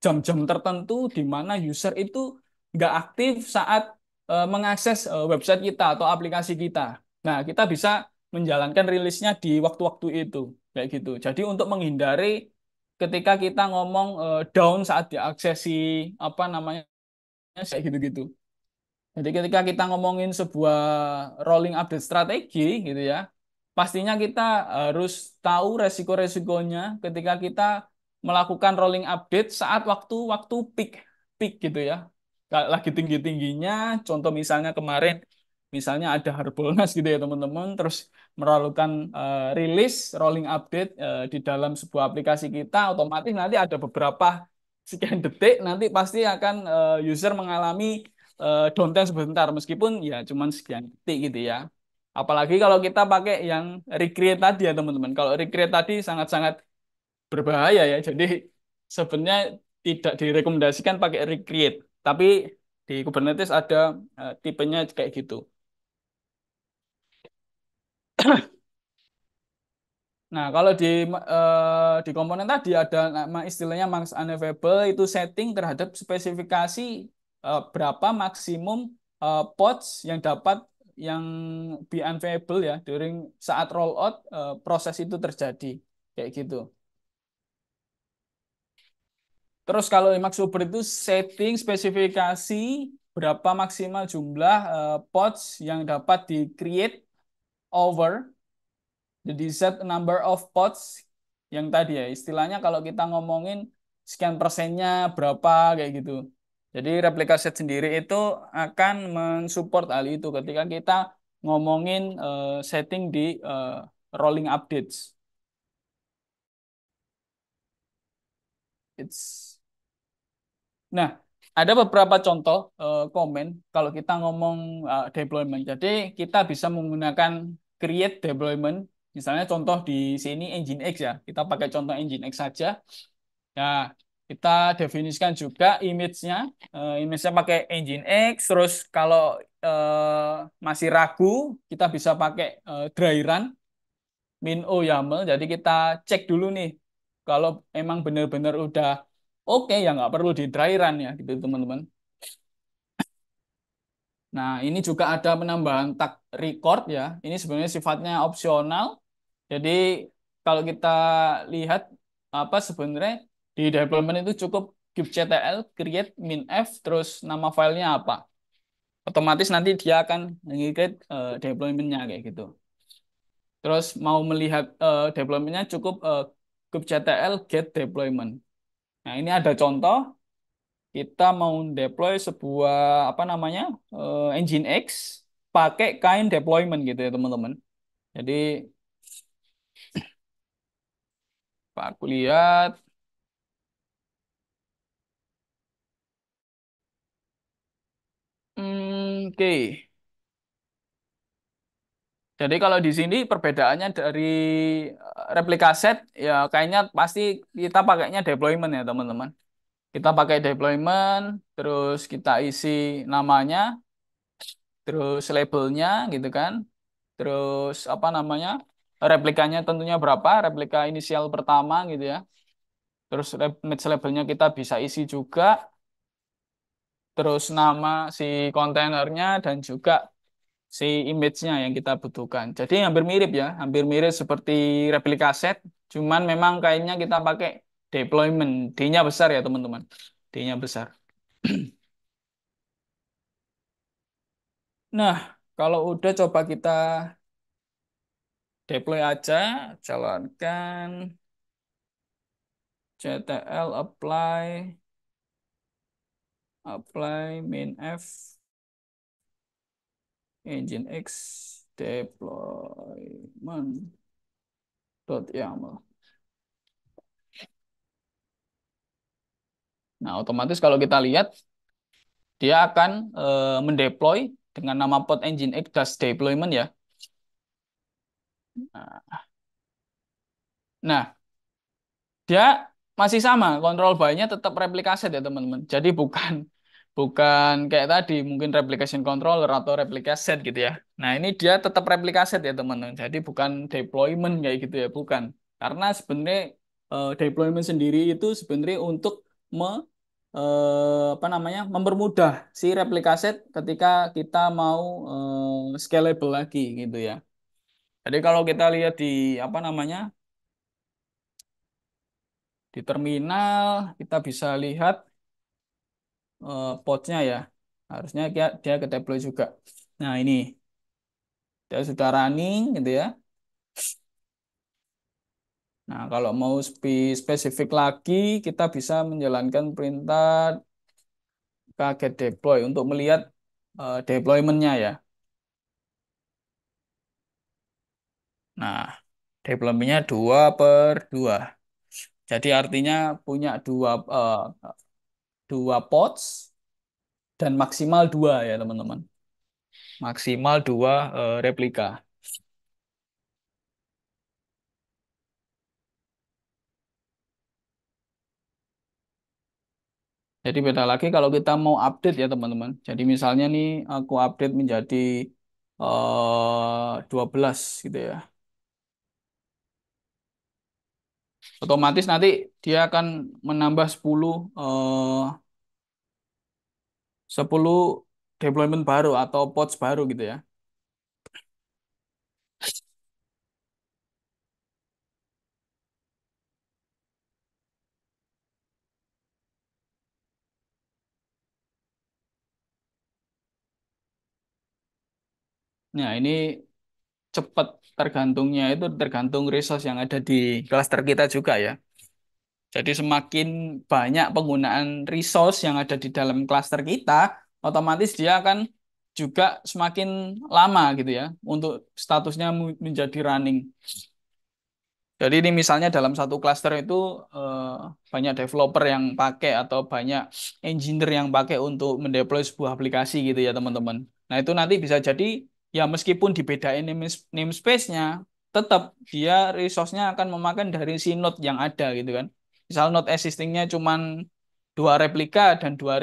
jam-jam tertentu di mana user itu nggak aktif saat mengakses website kita atau aplikasi kita. Nah, kita bisa menjalankan rilisnya di waktu-waktu itu, kayak gitu. Jadi untuk menghindari ketika kita ngomong down saat diaksesi apa namanya kayak gitu-gitu. Jadi ketika kita ngomongin sebuah rolling update strategi gitu ya, pastinya kita harus tahu resiko-resikonya ketika kita melakukan rolling update saat waktu-waktu peak gitu ya. Lagi tinggi-tingginya, contoh misalnya kemarin, misalnya ada Harbolnas gitu ya teman-teman, terus melakukan rilis rolling update di dalam sebuah aplikasi kita, otomatis nanti ada beberapa sekian detik, nanti pasti akan user mengalami downtime sebentar, meskipun ya cuman sekian detik gitu ya. Apalagi kalau kita pakai yang recreate tadi ya teman-teman. Kalau recreate tadi sangat-sangat berbahaya ya. Jadi sebenarnya tidak direkomendasikan pakai recreate. Tapi di Kubernetes ada tipenya kayak gitu. Nah, kalau di komponen tadi ada nama istilahnya max unavailable itu setting terhadap spesifikasi berapa maksimum pods yang dapat yang be unavailable ya during saat rollout proses itu terjadi kayak gitu. Terus kalau Emacs Super itu setting spesifikasi berapa maksimal jumlah pods yang dapat di create over the desired number of pods yang tadi ya istilahnya kalau kita ngomongin sekian persennya berapa kayak gitu. Jadi replika set sendiri itu akan mensupport hal itu ketika kita ngomongin setting di rolling updates. It's Nah, ada beberapa contoh komen kalau kita ngomong deployment. Jadi kita bisa menggunakan create deployment. Misalnya contoh di sini Nginx ya. Kita pakai contoh Nginx saja. Nah, kita definisikan juga image-nya. Image-nya pakai Nginx. Terus kalau masih ragu, kita bisa pakai dry run min o YAML. Jadi kita cek dulu nih. Kalau emang benar-benar udah oke, ya nggak perlu di dry run ya, gitu teman-teman. Nah, ini juga ada penambahan tag record ya. Ini sebenarnya sifatnya opsional. Jadi kalau kita lihat apa sebenarnya di deployment itu cukup kubectl create min f terus nama filenya apa. Otomatis nanti dia akan nge-create deployment-nya kayak gitu. Terus mau melihat deployment-nya cukup kubectl get deployment. Nah, ini ada contoh kita mau deploy sebuah apa namanya Nginx pakai kind deployment gitu ya teman-teman. Jadi Pak aku lihat, oke. Jadi kalau di sini perbedaannya dari replika set ya kayaknya pasti kita pakainya deployment ya teman-teman. Kita pakai deployment, terus kita isi namanya, terus labelnya gitu kan. Terus apa namanya? Replikanya tentunya berapa? Replika inisial pertama gitu ya. Terus image labelnya kita bisa isi juga. Terus nama si kontainernya dan juga si image-nya yang kita butuhkan. Jadi hampir mirip ya, hampir mirip seperti replika set. Cuman memang kayaknya kita pakai deployment. D-nya besar ya teman-teman. D-nya besar. Nah, kalau udah coba kita deploy aja, jalankan ctl apply main f nginx deployment .yaml. Nah, otomatis kalau kita lihat dia akan mendeploy dengan nama pod nginx dash deployment ya. Nah, dia masih sama, kontrol by-nya tetap replica set ya teman-teman. Jadi bukan bukan kayak tadi mungkin replication controller atau replica set gitu ya. Nah, ini dia tetap replica set ya teman-teman. Jadi bukan deployment kayak gitu ya, bukan. Karena sebenarnya deployment sendiri itu sebenarnya untuk apa namanya mempermudah si replica set ketika kita mau scalable lagi gitu ya. Jadi kalau kita lihat di apa namanya di terminal kita bisa lihat podnya ya. Harusnya dia ke deploy juga. Nah, ini dia sudah running gitu ya. Nah, kalau mau spesifik lagi kita bisa menjalankan perintah kaget deploy untuk melihat deploymentnya ya. Nah, deploymentnya 2/2. Jadi artinya punya dua pods dan maksimal dua ya teman-teman. Maksimal dua replika. Jadi beda lagi kalau kita mau update ya teman-teman. Jadi misalnya nih aku update menjadi 12 gitu ya. Otomatis nanti dia akan menambah 10 deployment baru atau pods baru gitu ya. Nah, ini cepat tergantungnya itu tergantung resource yang ada di cluster kita juga ya. Jadi semakin banyak penggunaan resource yang ada di dalam cluster kita, otomatis dia akan juga semakin lama gitu ya untuk statusnya menjadi running. Jadi ini misalnya dalam satu klaster itu eh, banyak developer yang pakai atau banyak engineer yang pakai untuk mendeploy sebuah aplikasi gitu ya teman-teman. Nah itu nanti bisa jadi ya meskipun dibedain namespace-nya, tetap dia resource-nya akan memakan dari si node yang ada gitu kan. Misal node existing-nya cuman dua replika dan dua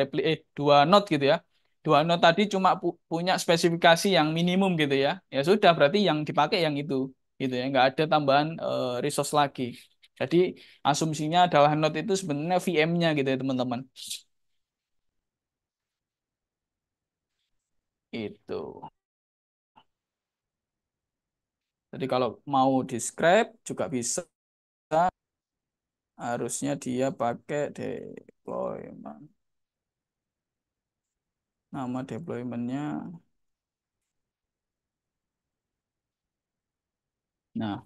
node gitu ya. Dua node tadi cuma punya spesifikasi yang minimum gitu ya. Ya sudah berarti yang dipakai yang itu gitu ya, nggak ada tambahan resource lagi. Jadi asumsinya adalah node itu sebenarnya VM-nya gitu ya teman-teman. Itu. Jadi kalau mau describe juga bisa, harusnya dia pakai deployment. Nama deploymentnya. Nah,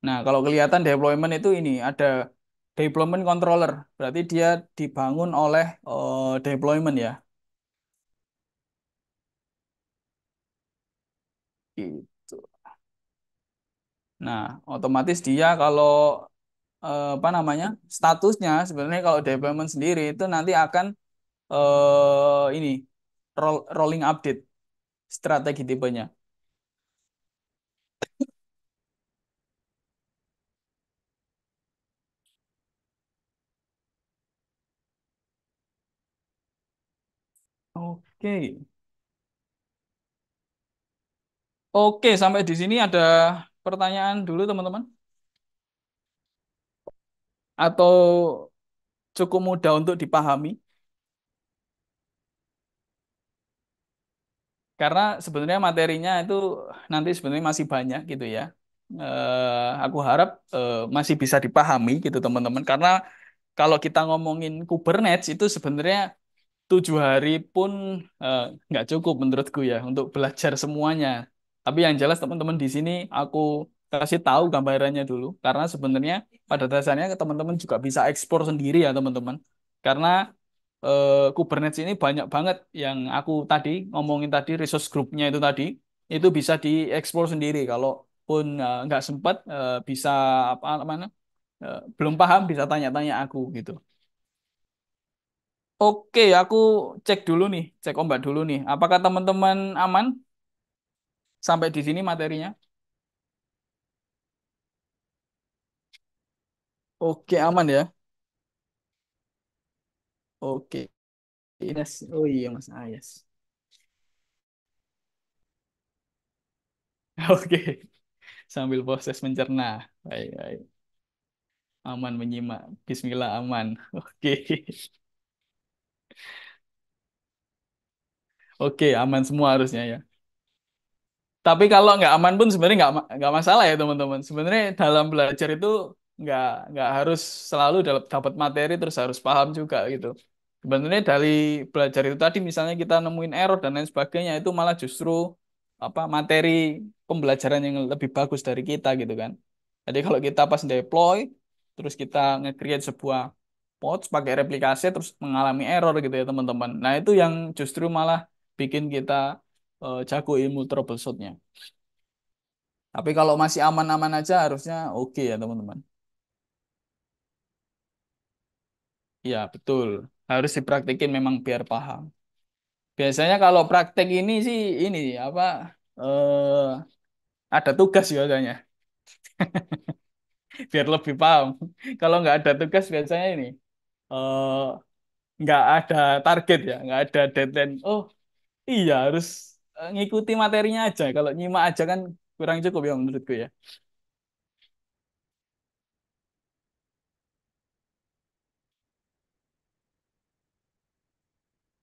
nah kalau kelihatan deployment itu ini ada deployment controller. Berarti dia dibangun oleh deployment ya. Gitu. Nah, otomatis dia kalau apa namanya statusnya sebenarnya kalau deployment sendiri itu nanti akan ini rolling update strategi tipenya. Oke, oke sampai di sini ada pertanyaan dulu teman-teman atau cukup mudah untuk dipahami karena sebenarnya materinya itu nanti sebenarnya masih banyak gitu ya. Aku harap masih bisa dipahami gitu teman-teman karena kalau kita ngomongin Kubernetes itu sebenarnya 7 hari pun nggak cukup menurutku ya untuk belajar semuanya. Tapi yang jelas teman-teman di sini aku kasih tahu gambarannya dulu karena sebenarnya pada dasarnya teman-teman juga bisa ekspor sendiri ya teman-teman. Karena Kubernetes ini banyak banget yang aku tadi ngomongin tadi resource groupnya itu bisa diekspor sendiri. Kalaupun nggak sempat bisa apa namanya belum paham bisa tanya-tanya aku gitu. Oke, aku cek dulu nih, cek ombak dulu nih. Apakah teman-teman aman sampai di sini materinya? Oke, aman ya. Oke, Ines. Oh iya, Mas Ayas. Oke, sambil proses mencerna. Baik, baik. Aman menyimak. Bismillah aman. Oke, oke, aman semua harusnya ya. Tapi kalau nggak aman pun sebenarnya nggak masalah ya teman-teman. Sebenarnya dalam belajar itu nggak nggak harus selalu dapat materi terus harus paham juga gitu. Sebenarnya dari belajar itu tadi misalnya kita nemuin error dan lain sebagainya itu malah justru apa materi pembelajaran yang lebih bagus dari kita gitu kan. Jadi kalau kita pas deploy terus kita nge-create sebuah pods pakai replikasi terus mengalami error gitu ya teman-teman. Nah itu yang justru malah bikin kita jago ilmu troubleshootnya. Tapi kalau masih aman-aman aja harusnya oke ya teman-teman. Ya betul. Harus dipraktekin memang biar paham. Biasanya kalau praktek ini sih ini apa eh ada tugas biasanya biar lebih paham. Kalau nggak ada tugas biasanya ini eh nggak ada target ya, nggak ada deadline. Oh iya harus ngikuti materinya aja. Kalau nyimak aja kan kurang cukup ya menurutku ya.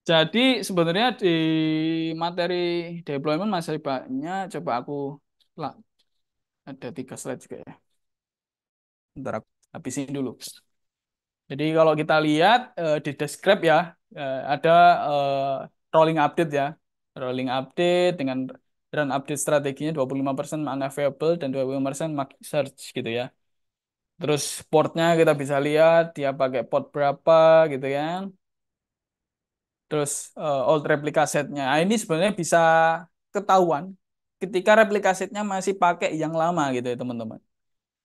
Jadi sebenarnya di materi deployment masih banyak. Coba aku lah ada 3 slide juga ya. Ntar aku habisin dulu. Jadi kalau kita lihat di describe ya ada rolling update ya. Rolling update dengan run update strateginya 25% unavailable dan 25% market search gitu ya. Terus portnya kita bisa lihat dia pakai port berapa gitu ya. Terus old replica setnya. Nah, ini sebenarnya bisa ketahuan ketika replikasetnya masih pakai yang lama gitu ya teman-teman.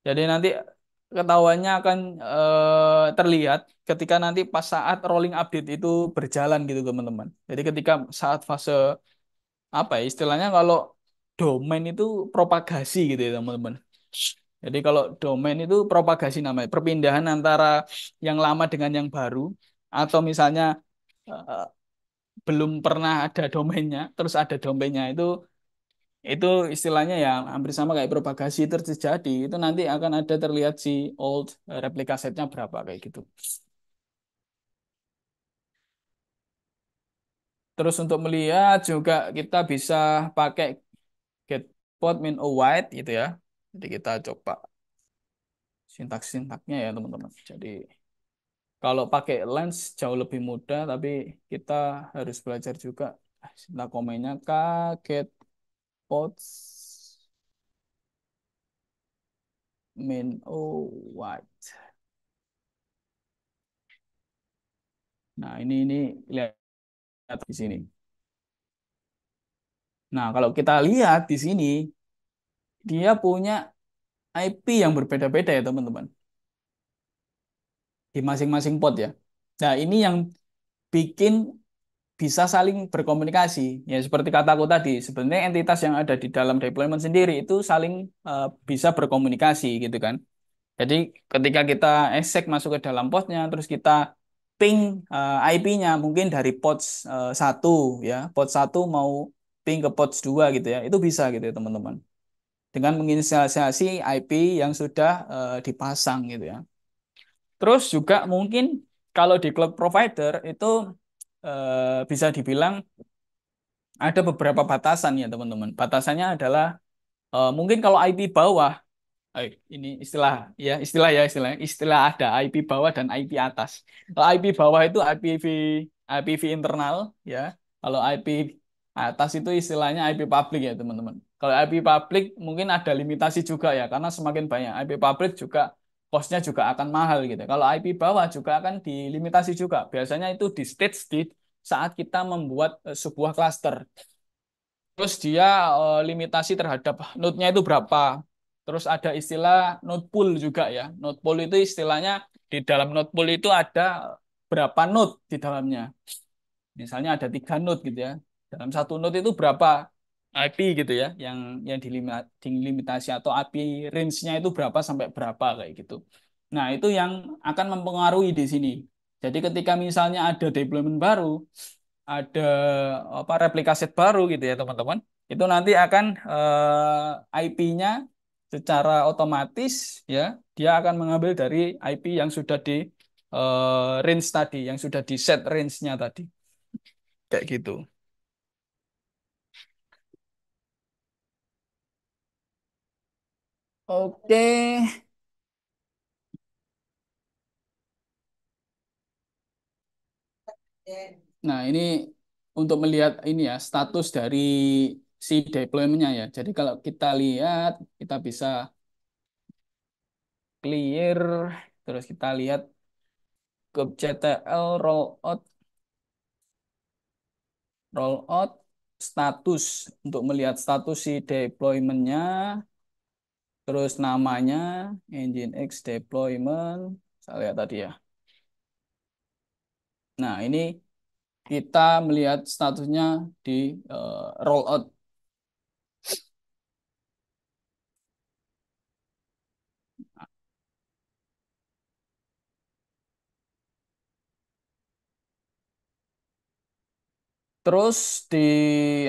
Jadi nanti ketahuannya akan terlihat ketika nanti pas saat rolling update itu berjalan gitu teman-teman. Jadi ketika saat fase apa ya istilahnya kalau domain itu propagasi gitu ya teman-teman. Jadi kalau domain itu propagasi namanya, perpindahan antara yang lama dengan yang baru atau misalnya eh, belum pernah ada domainnya, terus ada domainnya itu istilahnya ya hampir sama kayak propagasi itu terjadi. Itu nanti akan ada terlihat si old replika setnya berapa kayak gitu. Terus untuk melihat juga kita bisa pakai get pod min o wide gitu ya. Jadi kita coba sintaks-sintaknya ya teman-teman. Jadi kalau pakai lens jauh lebih mudah, tapi kita harus belajar juga sintak komennya get pods min o wide. Nah ini lihat di sini. Nah, kalau kita lihat di sini, dia punya IP yang berbeda-beda ya, teman-teman, di masing-masing pod ya. Nah, ini yang bikin bisa saling berkomunikasi. Ya, seperti kataku tadi, sebenarnya entitas yang ada di dalam deployment sendiri itu saling bisa berkomunikasi gitu kan. Jadi, ketika kita exec masuk ke dalam podnya, terus kita ping IP-nya mungkin dari pods 1 ya, pod 1 mau ping ke pods 2 gitu ya. Itu bisa gitu ya, teman-teman, dengan menginisialisasi IP yang sudah dipasang gitu ya. Terus juga mungkin kalau di cloud provider itu bisa dibilang ada beberapa batasan ya teman-teman. Batasannya adalah mungkin kalau IP bawah, ini istilah ada IP bawah dan IP atas. Kalau IP bawah itu IPv internal ya. Kalau IP atas itu istilahnya IP public ya teman-teman. Kalau IP public mungkin ada limitasi juga ya karena semakin banyak IP public juga costnya juga akan mahal gitu. Kalau IP bawah juga akan dilimitasi juga. Biasanya itu di stage di saat kita membuat sebuah cluster. Terus dia limitasi terhadap node-nya itu berapa. Terus ada istilah node pool juga ya. Node pool itu istilahnya di dalam node pool itu ada berapa node di dalamnya. Misalnya ada 3 node gitu ya. Dalam satu node itu berapa IP gitu ya, yang dilimitasi atau IP range-nya itu berapa sampai berapa kayak gitu. Nah, itu yang akan mempengaruhi di sini. Jadi ketika misalnya ada deployment baru, ada apa replika set baru gitu ya teman-teman, itu nanti akan IP-nya secara otomatis ya dia akan mengambil dari IP yang sudah di range tadi, yang sudah di set range-nya tadi kayak gitu. Oke, nah ini untuk melihat ini ya status dari si deployment-nya ya. Jadi kalau kita lihat kita bisa clear, terus kita lihat kubectl rollout status untuk melihat status si deployment-nya, terus namanya Nginx deployment. Saya lihat tadi ya. Nah, ini kita melihat statusnya di rollout. Terus di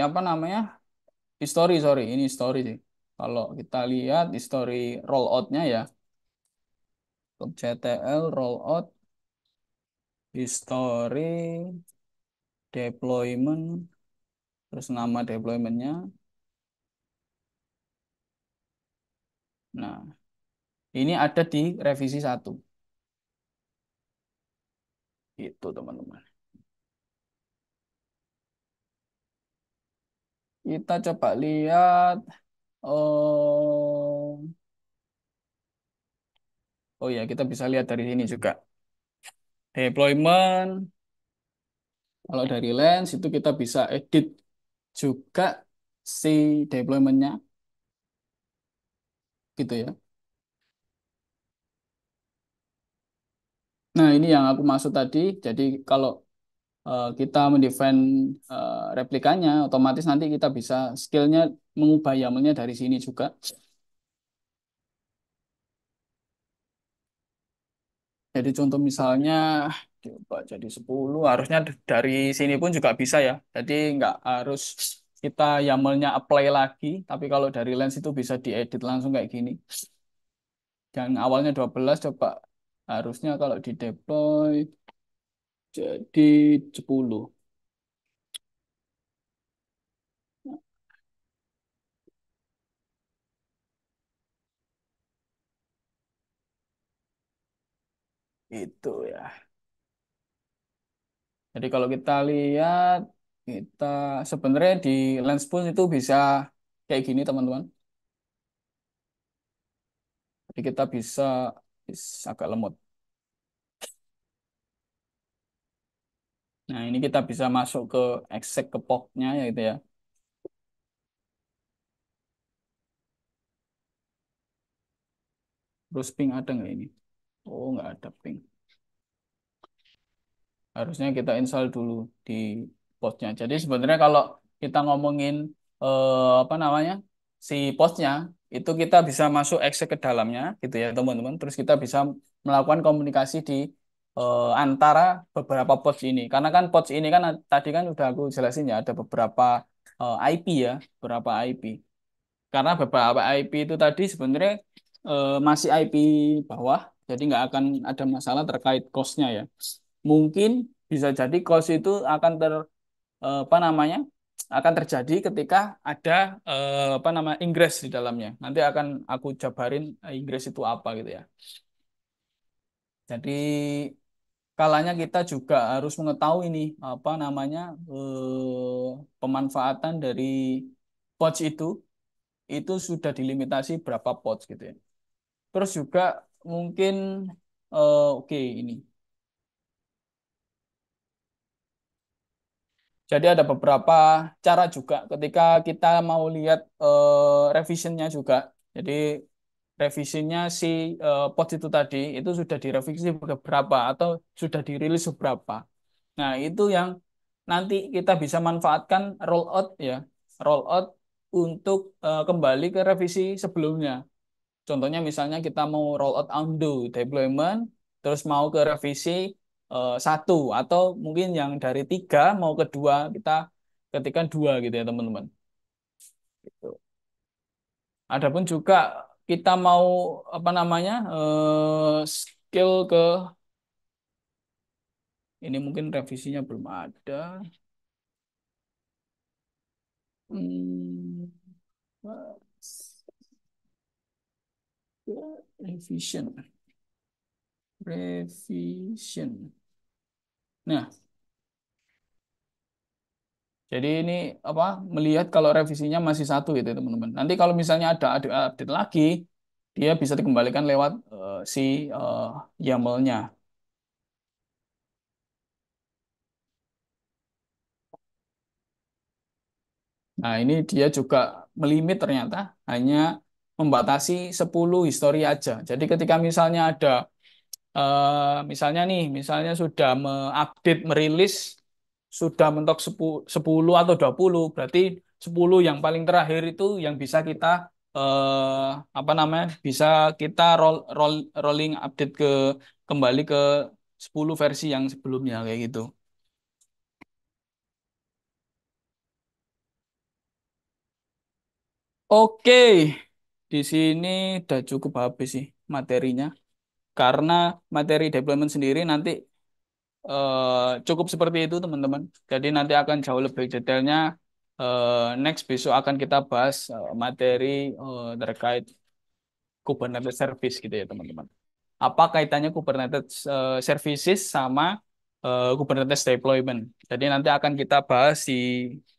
apa namanya? History, sorry, ini history sih. Kalau kita lihat history rolloutnya ya, kubectl rollout history deployment, terus nama deploymentnya. Nah, ini ada di revisi 1. Itu teman-teman. Kita coba lihat. Oh, oh ya, kita bisa lihat dari sini juga. Deployment. Kalau dari Lens itu kita bisa edit juga. si deploymentnya gitu ya. Nah, ini yang aku maksud tadi. Jadi kalau kita mendefine replikanya, otomatis nanti kita bisa skillnya mengubah YAML-nya dari sini juga. Jadi contoh misalnya coba jadi 10, harusnya dari sini pun juga bisa ya. Jadi nggak harus kita YAML-nya apply lagi, tapi kalau dari Lens itu bisa diedit langsung kayak gini. Dan awalnya 12 coba harusnya kalau di deploy jadi 10. Itu ya. Jadi kalau kita lihat, kita sebenarnya di Lens pun itu bisa kayak gini teman-teman. Jadi kita bisa agak lemot. Nah ini kita bisa masuk ke exec ke POC-nya ya gitu ya. Terus ping ada nggak ini? Oh nggak ada ping. Harusnya kita install dulu di postnya. Jadi sebenarnya kalau kita ngomongin apa namanya si postnya itu kita bisa masuk exec ke dalamnya gitu ya teman-teman. Terus kita bisa melakukan komunikasi di antara beberapa pods ini. Karena kan pods ini kan tadi kan udah aku jelasin ya ada beberapa IP ya, beberapa IP. Karena beberapa IP itu tadi sebenarnya masih IP bawah, jadi nggak akan ada masalah terkait cost-nya ya. Mungkin bisa jadi cost itu akan apa namanya akan terjadi ketika ada apa nama ingress di dalamnya. Nanti akan aku jabarin ingress itu apa gitu ya. Jadi kalanya kita juga harus mengetahui ini apa namanya pemanfaatan dari pouch itu sudah dilimitasi berapa pouch gitu ya. Terus juga mungkin oke ini. Jadi ada beberapa cara juga ketika kita mau lihat revisionnya juga. Jadi revisionnya si pods itu tadi itu sudah direvisi berapa atau sudah dirilis seberapa. Nah itu yang nanti kita bisa manfaatkan rollout ya, rollout untuk kembali ke revisi sebelumnya. Contohnya misalnya kita mau rollout undo deployment, terus mau ke revisi satu atau mungkin yang dari tiga mau ke dua kita ketikkan dua gitu ya teman-teman. Gitu. Adapun juga kita mau apa namanya skill ke ini mungkin revisinya belum ada. Hmm, revision, revision. Nah, jadi ini apa melihat kalau revisinya masih satu gitu ya, teman-teman. Nanti kalau misalnya ada update lagi, dia bisa dikembalikan lewat si eh, YAML-nya. Nah, ini dia juga melimit ternyata hanya membatasi 10 histori aja. Jadi ketika misalnya ada misalnya nih, misalnya sudah mengupdate, merilis, sudah mentok 10 atau 20, berarti 10 yang paling terakhir itu yang bisa kita apa namanya? Bisa kita rolling update kembali ke 10 versi yang sebelumnya kayak gitu. Oke, di sini udah cukup habis sih materinya. Karena materi deployment sendiri nanti cukup seperti itu teman-teman. Jadi nanti akan jauh lebih detailnya. Next besok akan kita bahas materi terkait Kubernetes Service gitu ya teman-teman. Apa kaitannya Kubernetes Services sama Kubernetes Deployment. Jadi nanti akan kita bahas di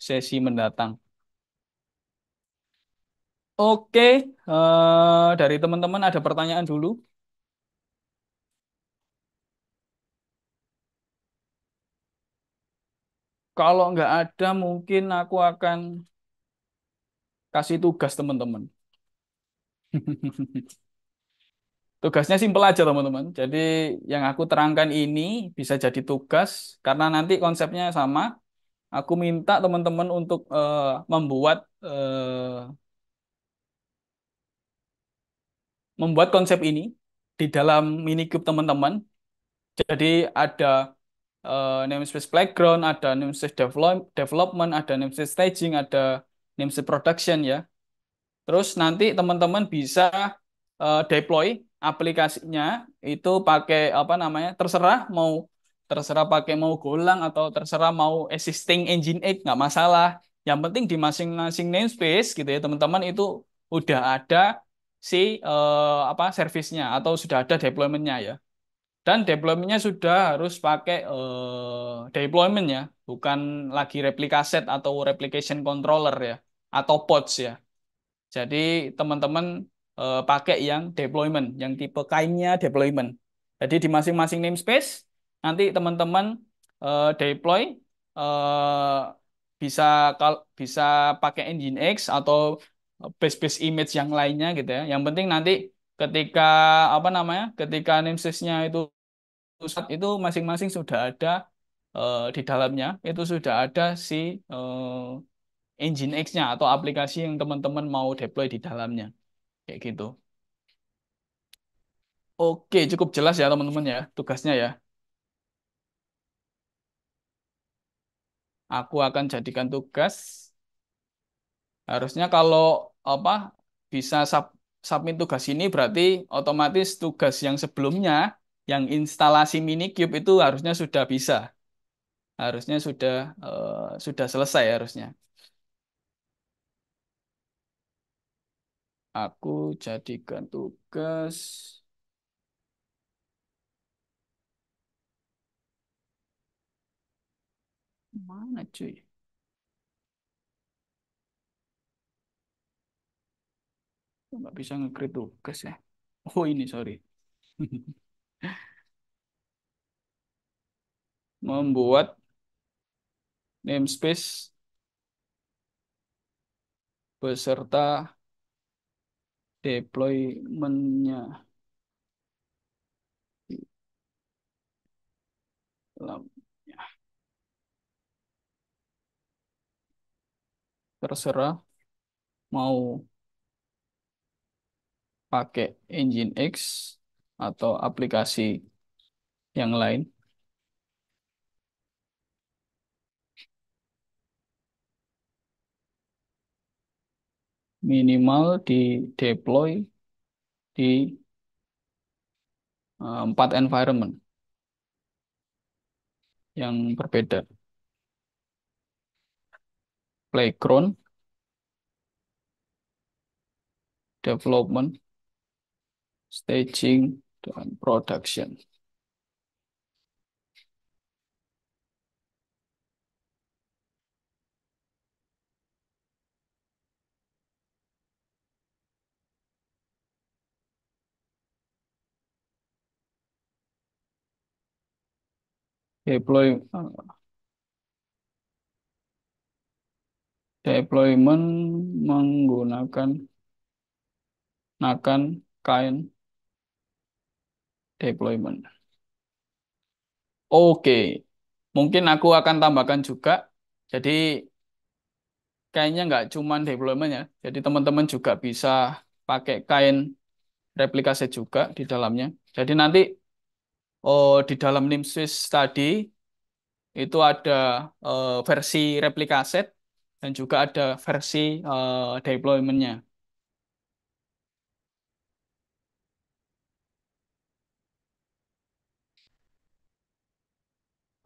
sesi mendatang. Oke, dari teman-teman ada pertanyaan dulu? Kalau nggak ada, mungkin aku akan kasih tugas teman-teman. Tugasnya simpel aja teman-teman. Jadi yang aku terangkan ini bisa jadi tugas karena nanti konsepnya sama. Aku minta teman-teman untuk membuat konsep ini di dalam minikube teman-teman. Jadi ada namespace playground, ada namespace development, ada namespace staging, ada namespace production ya. Terus nanti teman-teman bisa deploy aplikasinya itu pakai apa namanya? Terserah pakai mau Golang atau terserah mau existing Nginx nggak masalah. Yang penting di masing-masing namespace gitu ya teman-teman itu udah ada si apa servisnya atau sudah ada deploymentnya ya. Dan deploymentnya sudah harus pakai deployment ya, bukan lagi replica set atau replication controller ya, atau pods ya. Jadi teman-teman pakai yang deployment, yang tipe kainnya deployment. Jadi di masing-masing namespace nanti teman-teman deploy eh, bisa bisa pakai Nginx atau base-base image yang lainnya gitu ya. Yang penting nanti ketika apa namanya? Ketika namespace-nya itu masing-masing sudah ada di dalamnya itu sudah ada si Nginx-nya atau aplikasi yang teman-teman mau deploy di dalamnya. Kayak gitu. Oke, cukup jelas ya teman-teman ya tugasnya ya. Aku akan jadikan tugas. Harusnya kalau apa bisa submit tugas ini berarti otomatis tugas yang sebelumnya yang instalasi Minikube itu harusnya sudah bisa. Harusnya sudah selesai harusnya. Aku jadikan tugas mana cuy? Kok nggak bisa nge-create tugas ya? Oh ini sorry. Membuat namespace beserta deploymentnya di dalam terserah mau pakai Nginx atau aplikasi yang lain minimal di deploy di 4 environment yang berbeda. Playground, development, staging, dan production. Deploy, deployment menggunakan kind deployment. Oke, mungkin aku akan tambahkan juga. Jadi kayaknya nggak cuman deployment ya. Jadi teman-teman juga bisa pakai kain replikasi juga di dalamnya. Jadi nanti di dalam namespace tadi itu ada versi replika set dan juga ada versi deploymentnya.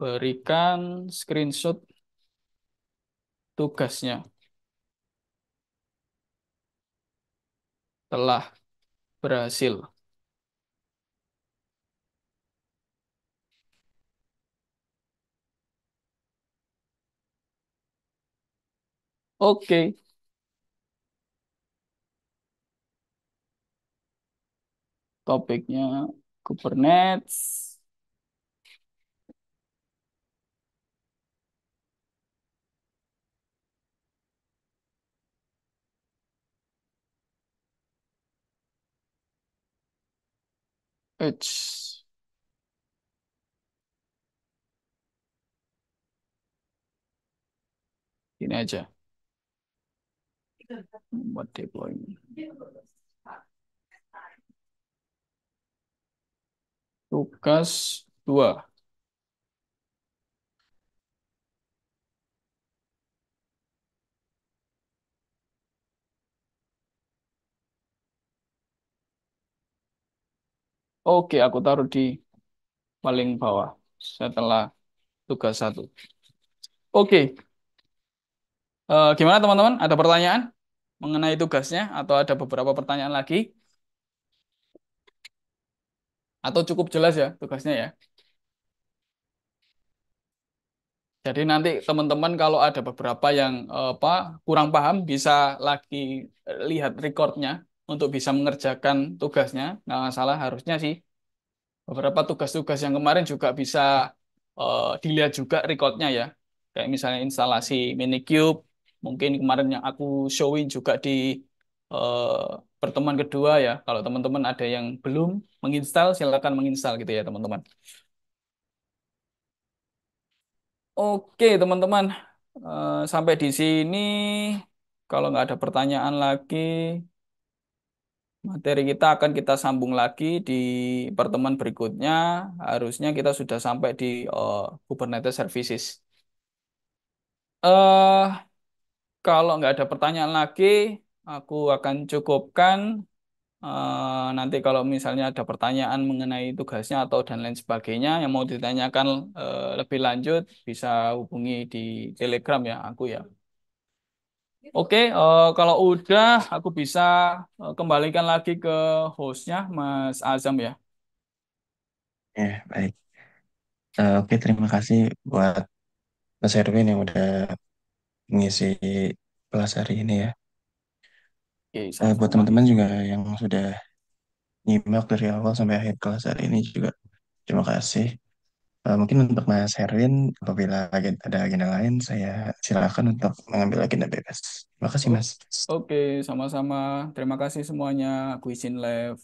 Berikan screenshot tugasnya telah berhasil. Oke, topiknya Kubernetes. Eits, ini aja. Buat deployment. Tugas 2. Oke, aku taruh di paling bawah setelah tugas 1. Oke, gimana teman-teman? Ada pertanyaan mengenai tugasnya atau ada beberapa pertanyaan lagi? Atau cukup jelas ya tugasnya ya? Jadi nanti teman-teman kalau ada beberapa yang apa kurang paham bisa lagi lihat recordnya untuk bisa mengerjakan tugasnya. Nggak masalah harusnya sih. Beberapa tugas-tugas yang kemarin juga bisa dilihat juga recordnya ya. Kayak misalnya instalasi Minikube, mungkin kemarin yang aku showin juga di pertemuan kedua ya. Kalau teman-teman ada yang belum menginstal, silakan menginstal gitu ya teman-teman. Oke teman-teman, sampai di sini kalau nggak ada pertanyaan lagi, materi kita akan kita sambung lagi di pertemuan berikutnya. Harusnya kita sudah sampai di Kubernetes Services. eh Kalau nggak ada pertanyaan lagi, aku akan cukupkan. Nanti kalau misalnya ada pertanyaan mengenai tugasnya atau dan lain sebagainya yang mau ditanyakan lebih lanjut, bisa hubungi di Telegram ya, aku ya. Oke, kalau udah aku bisa kembalikan lagi ke hostnya, Mas Azam ya. Ya, baik. Oke, terima kasih buat Mas Erwin yang udah mengisi kelas hari ini ya. Oke, Buat sama-sama. teman-teman juga yang sudah nyimak dari awal sampai akhir kelas hari ini juga terima kasih. Mungkin untuk Mas Erwin, apabila ada agenda lain, saya silakan untuk mengambil agenda bebas. Terima kasih, O- Mas. Oke, sama-sama. Terima kasih semuanya. Aku izin live.